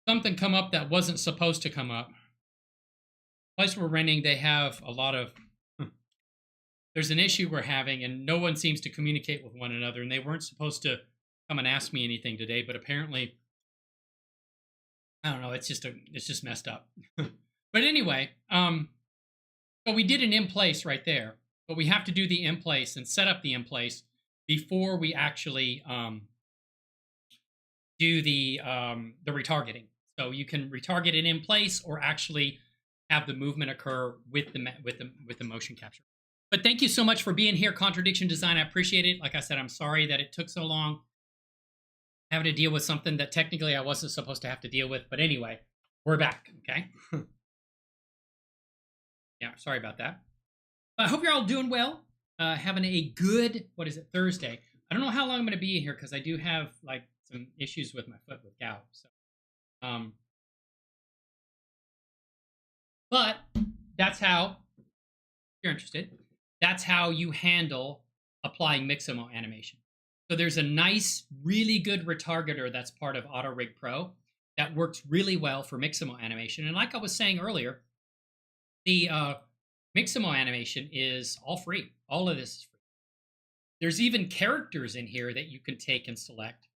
Something come up that wasn't supposed to come up. Place we're renting, they have a lot of. There's an issue we're having, and no one seems to communicate with one another. And they weren't supposed to come and ask me anything today, but apparently, I don't know. It's just messed up. But anyway, so we did an in place right there, but we have to do the in place and set up the in place before we actually do the retargeting. So you can retarget it in place, or actually have the movement occur with the motion capture. But thank you so much for being here, Contradiction Design. I appreciate it. Like I said, I'm sorry that it took so long having to deal with something that technically I wasn't supposed to have to deal with. But anyway, we're back, okay? Yeah, sorry about that. I hope you're all doing well. Having a good, Thursday. I don't know how long I'm going to be here because I do have like some issues with my foot with gout. So, but that's how, if you're interested, that's how you handle applying Mixamo animation. So there's a nice, really good retargeter that's part of auto-rigpro that works really well for Mixamo animation. And like I was saying earlier, the Mixamo animation is all free. All of this is free. There's even characters in here that you can take and select.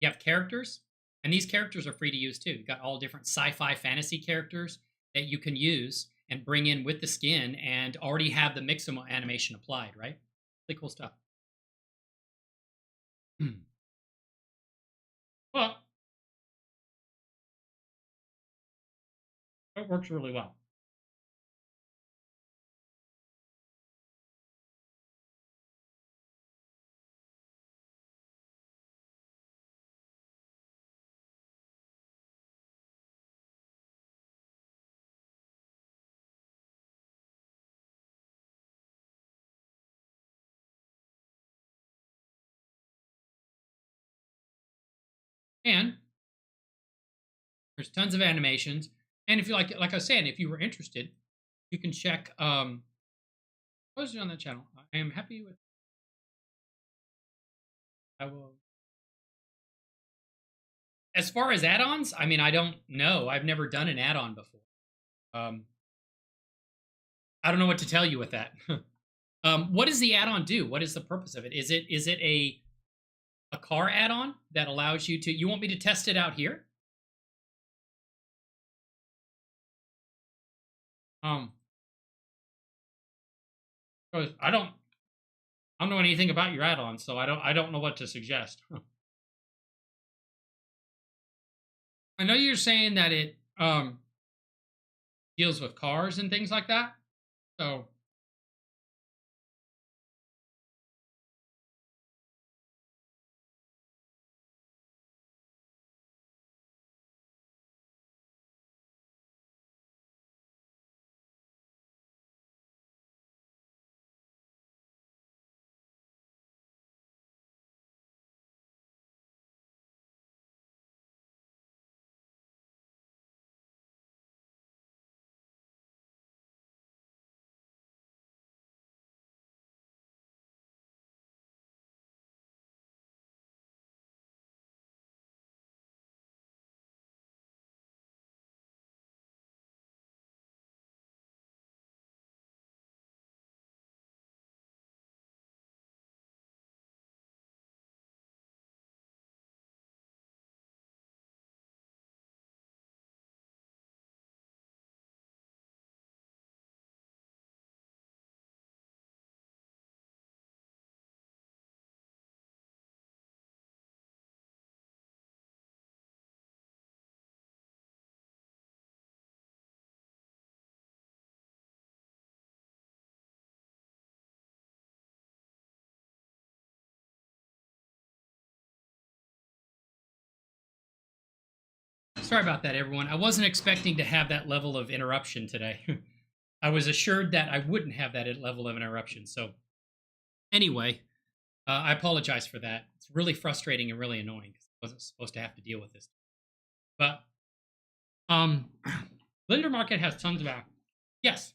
You have characters, and these characters are free to use too. You've got all different sci-fi fantasy characters that you can use and bring in with the skin and already have the Mixamo animation applied, right? Really cool stuff. Well, it works really well. And there's tons of animations. And if you like I was saying, if you were interested, you can check what was it on that channel. I am happy with. I will. As far as add-ons, I mean, I don't know. I've never done an add-on before. I don't know what to tell you with that. What does the add-on do? What is the purpose of it? Is it a car add-on that allows you to? You want me to test it out here? Because I don't know anything about your add-on, so I don't know what to suggest. I know you're saying that it deals with cars and things like that. So sorry about that, everyone. I wasn't expecting to have that level of interruption today. I was assured that I wouldn't have that level of interruption. So anyway, I apologize for that. It's really frustrating and really annoying because I wasn't supposed to have to deal with this. But Lender Market has tons of. Yes.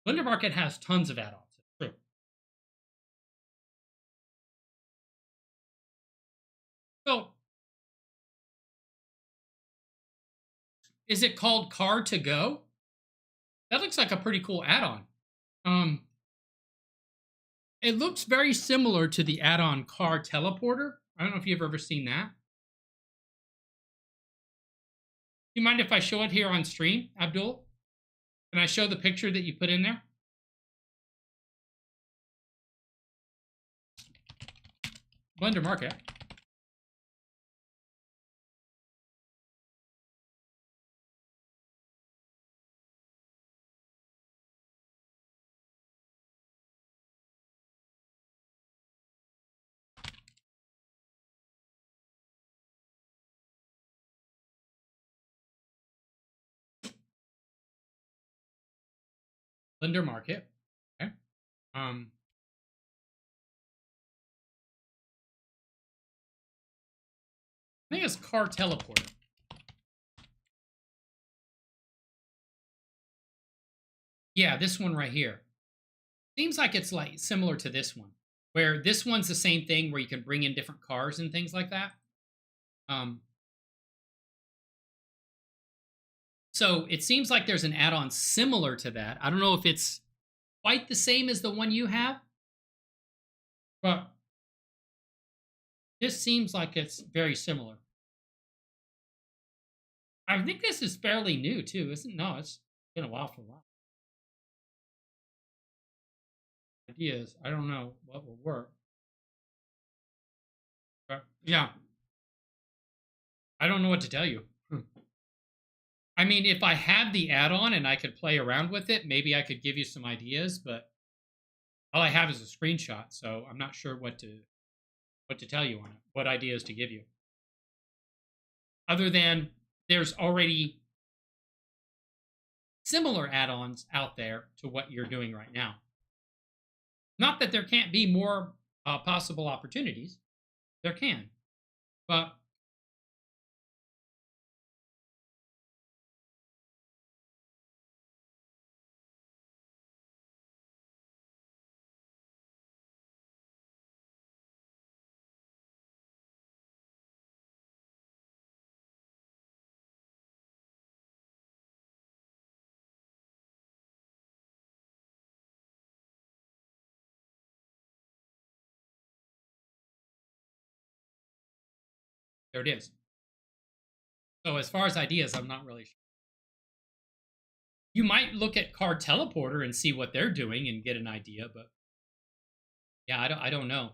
Blender Market has tons of add-ons. It's true. So, is it called Car to Go? That looks like a pretty cool add-on. It looks very similar to the add-on Car Teleporter. I don't know if you've ever seen that. Do you mind if I show it here on stream, Abdul? Can I show the picture that you put in there? Blender Market. Blender Market. Okay. I think it's Car Teleporter. Yeah, this one right here. Seems like it's like similar to this one, where this one's the same thing where you can bring in different cars and things like that. So it seems like there's an add-on similar to that. I don't know if it's quite the same as the one you have, but this seems like it's very similar. I think this is fairly new too, isn't it? No, it's been a while for a while. Ideas, I don't know what will work. But yeah, I don't know what to tell you. I mean, if I had the add-on and I could play around with it, maybe I could give you some ideas, but all I have is a screenshot, so I'm not sure what to tell you on it, what ideas to give you. Other than there's already similar add-ons out there to what you're doing right now. Not that there can't be more possible opportunities. There can. But there it is. So as far as ideas, I'm not really sure. You might look at Car Teleporter and see what they're doing and get an idea, but yeah, I don't know.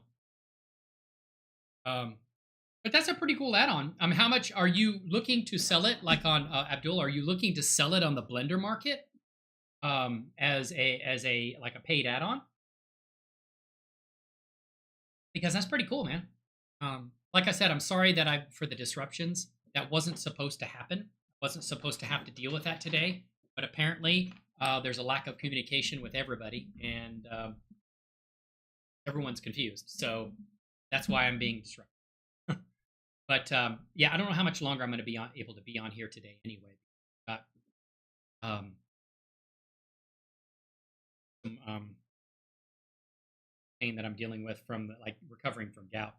But that's a pretty cool add-on. How much are you looking to sell it? Like on Abdul, are you looking to sell it on the Blender Market as a like a paid add-on? Because that's pretty cool, man. Like I said, I'm sorry that for the disruptions. That wasn't supposed to happen. Wasn't supposed to have to deal with that today. But apparently, there's a lack of communication with everybody, and everyone's confused. So that's why I'm being disrupted. But yeah, I don't know how much longer I'm going to be able to be on here today. Anyway, got some pain that I'm dealing with from like recovering from gout.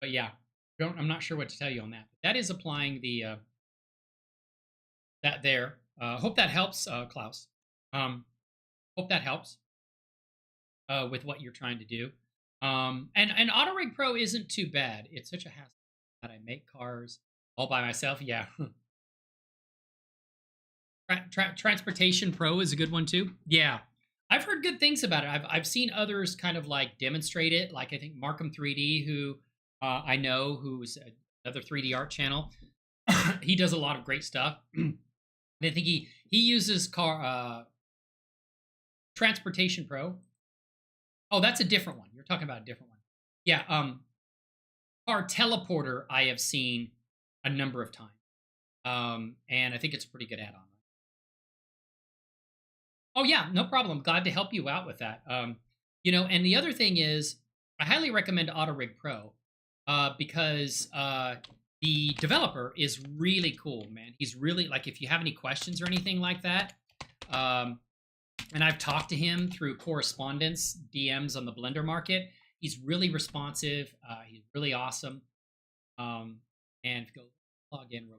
But yeah, I'm not sure what to tell you on that. But that is applying the that there. Hope that helps, Klaus. Hope that helps with what you're trying to do. And auto-rigpro isn't too bad. It's such a hassle that I make cars all by myself. Yeah. Transportation Pro is a good one too. Yeah. I've heard good things about it. I've seen others kind of like demonstrate it. Like I think Markham 3D, who I know, who's another 3D art channel. He does a lot of great stuff. I think he uses Transportation Pro. Oh, that's a different one. You're talking about a different one. Yeah, Car Teleporter I have seen a number of times. And I think it's a pretty good add-on. Oh yeah, no problem. Glad to help you out with that. You know, and the other thing is I highly recommend auto-rigpro because the developer is really cool, man. He's really, like, if you have any questions or anything like that, Um, and I've talked to him through correspondence, DMs on the Blender Market. He's really responsive. He's really awesome. Um, and go log in real quick.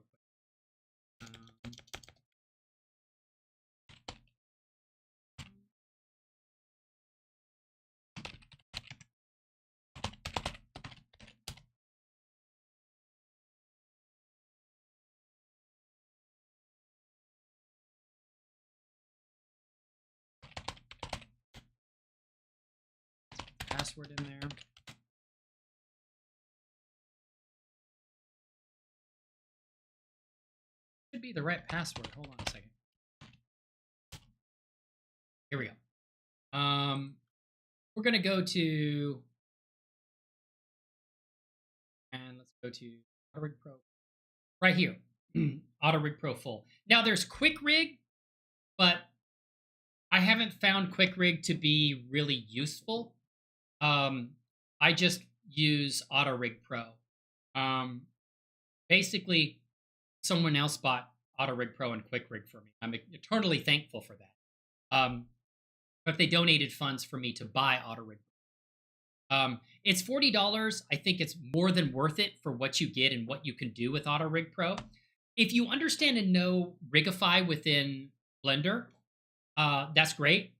Password in there. Should be the right password. Hold on a second. Here we go. We're gonna go to, and let's go to auto-rigpro right here. auto-rigpro full. Now there's quick rig, but I haven't found quick rig to be really useful. I just use auto-rigpro. Basically, someone else bought auto-rigpro and quick rig for me. I'm eternally thankful for that. But they donated funds for me to buy auto-rigpro. It's $40. I think it's more than worth it for what you get and what you can do with auto-rigpro. If you understand and know Rigify within Blender, that's great.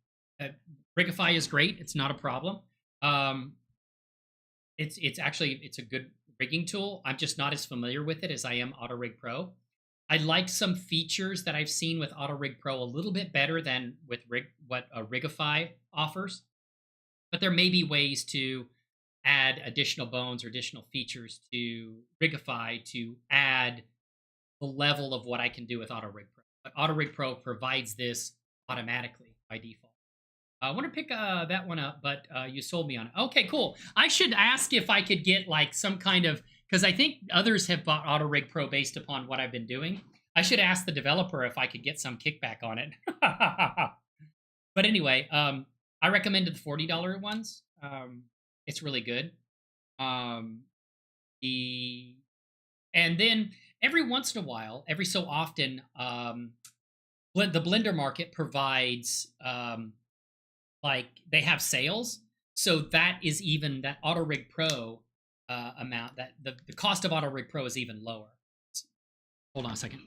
Rigify is great. It's not a problem. It's actually it's a good rigging tool. I'm just not as familiar with it as I am auto-rigpro. I like some features that I've seen with auto-rigpro a little bit better than with what Rigify offers. But there may be ways to add additional bones or additional features to Rigify to add the level of what I can do with auto-rigpro. But auto-rigpro provides this automatically by default. I want to pick that one up, but you sold me on it. Okay, cool. I should ask if I could get like some kind of, because I think others have bought auto-rigpro based upon what I've been doing. I should ask the developer if I could get some kickback on it. But anyway, I recommended the $40 ones. It's really good. And then every once in a while, every so often, the Blender Market provides like they have sales, so that is even that auto-rigpro amount, that the cost of auto-rigpro is even lower. Hold on a second.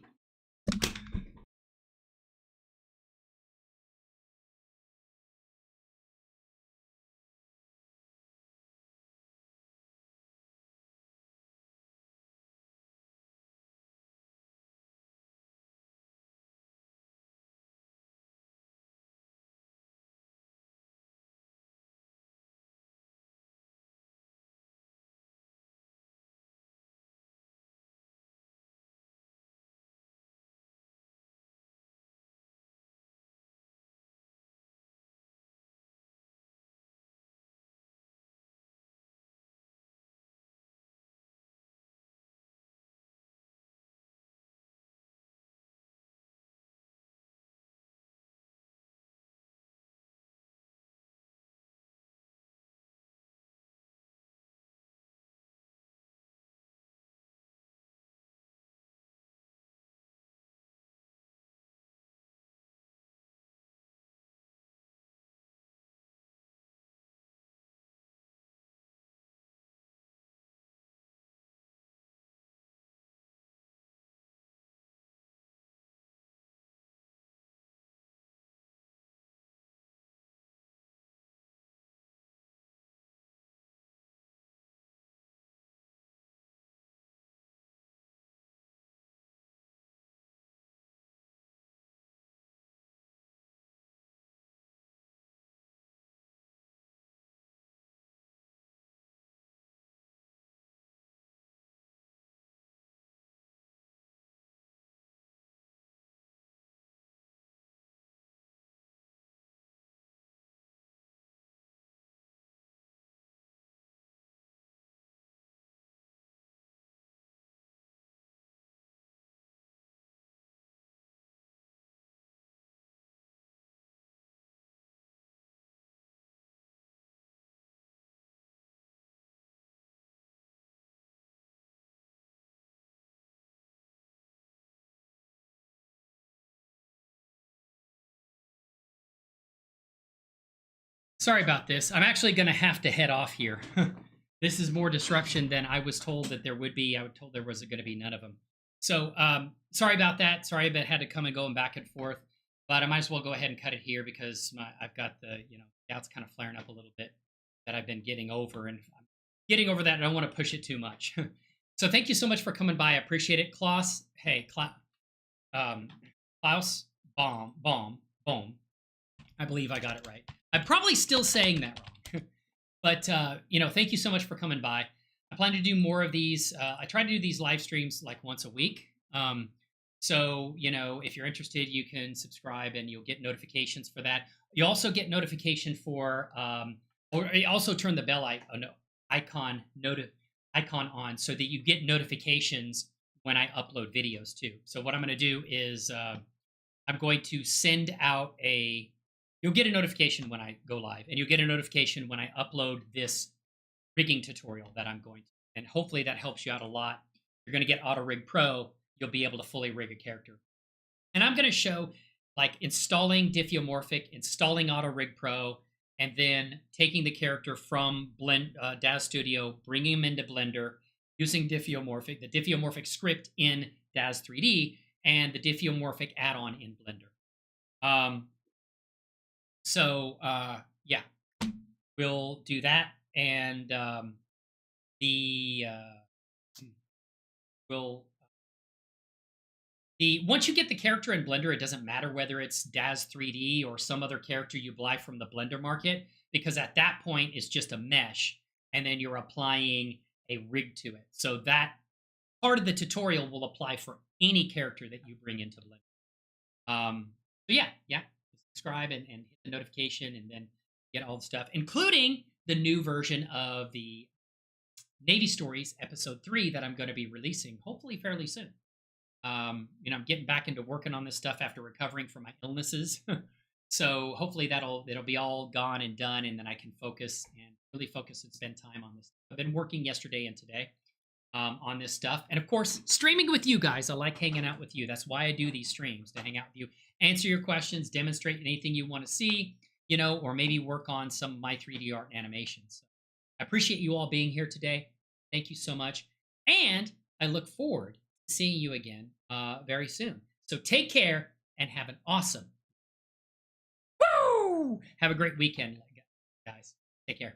Sorry about this. I'm actually going to have to head off here. This is more disruption than I was told that there would be. I was told there was going to be none of them. So sorry about that. Sorry that had to come and go and back and forth. But I might as well go ahead and cut it here because I've got the doubts kind of flaring up a little bit that I've been getting over, and I'm getting over that. And I don't want to push it too much. So thank you so much for coming by. I appreciate it, Klaus. Hey, Klaus Baum. I believe I got it right. I'm probably still saying that wrong. But, thank you so much for coming by. I plan to do more of these. I try to do these live streams like once a week. So, if you're interested, you can subscribe and you'll get notifications for that. You also get notification for, or you also turn the bell icon on so that you get notifications when I upload videos too. So what I'm going to do is I'm going to send out you'll get a notification when I go live, and you'll get a notification when I upload this rigging tutorial that I'm going to. And hopefully that helps you out a lot. You're going to get auto-rigpro. You'll be able to fully rig a character. And I'm going to show like installing diffeomorphic, installing auto-rigpro, and then taking the character from DAZ Studio, bringing him into Blender, using diffeomorphic, the diffeomorphic script in DAZ 3D, and the diffeomorphic add-on in Blender. Yeah, we'll do that, and once you get the character in Blender, it doesn't matter whether it's DAZ 3D or some other character you buy from the Blender market, because at that point it's just a mesh, and then you're applying a rig to it. So that part of the tutorial will apply for any character that you bring into Blender. So yeah. Subscribe and hit the notification, and then get all the stuff, including the new version of the Navy Stories Episode 3 that I'm going to be releasing hopefully fairly soon. I'm getting back into working on this stuff after recovering from my illnesses. So hopefully it'll be all gone and done, and then I can really focus and spend time on this. I've been working yesterday and today on this stuff. And of course, streaming with you guys. I like hanging out with you. That's why I do these streams, to hang out with you, answer your questions, demonstrate anything you want to see, or maybe work on some of my 3D art animations. So I appreciate you all being here today. Thank you so much. And I look forward to seeing you again very soon. So take care and have an awesome, have a great weekend, guys. Take care.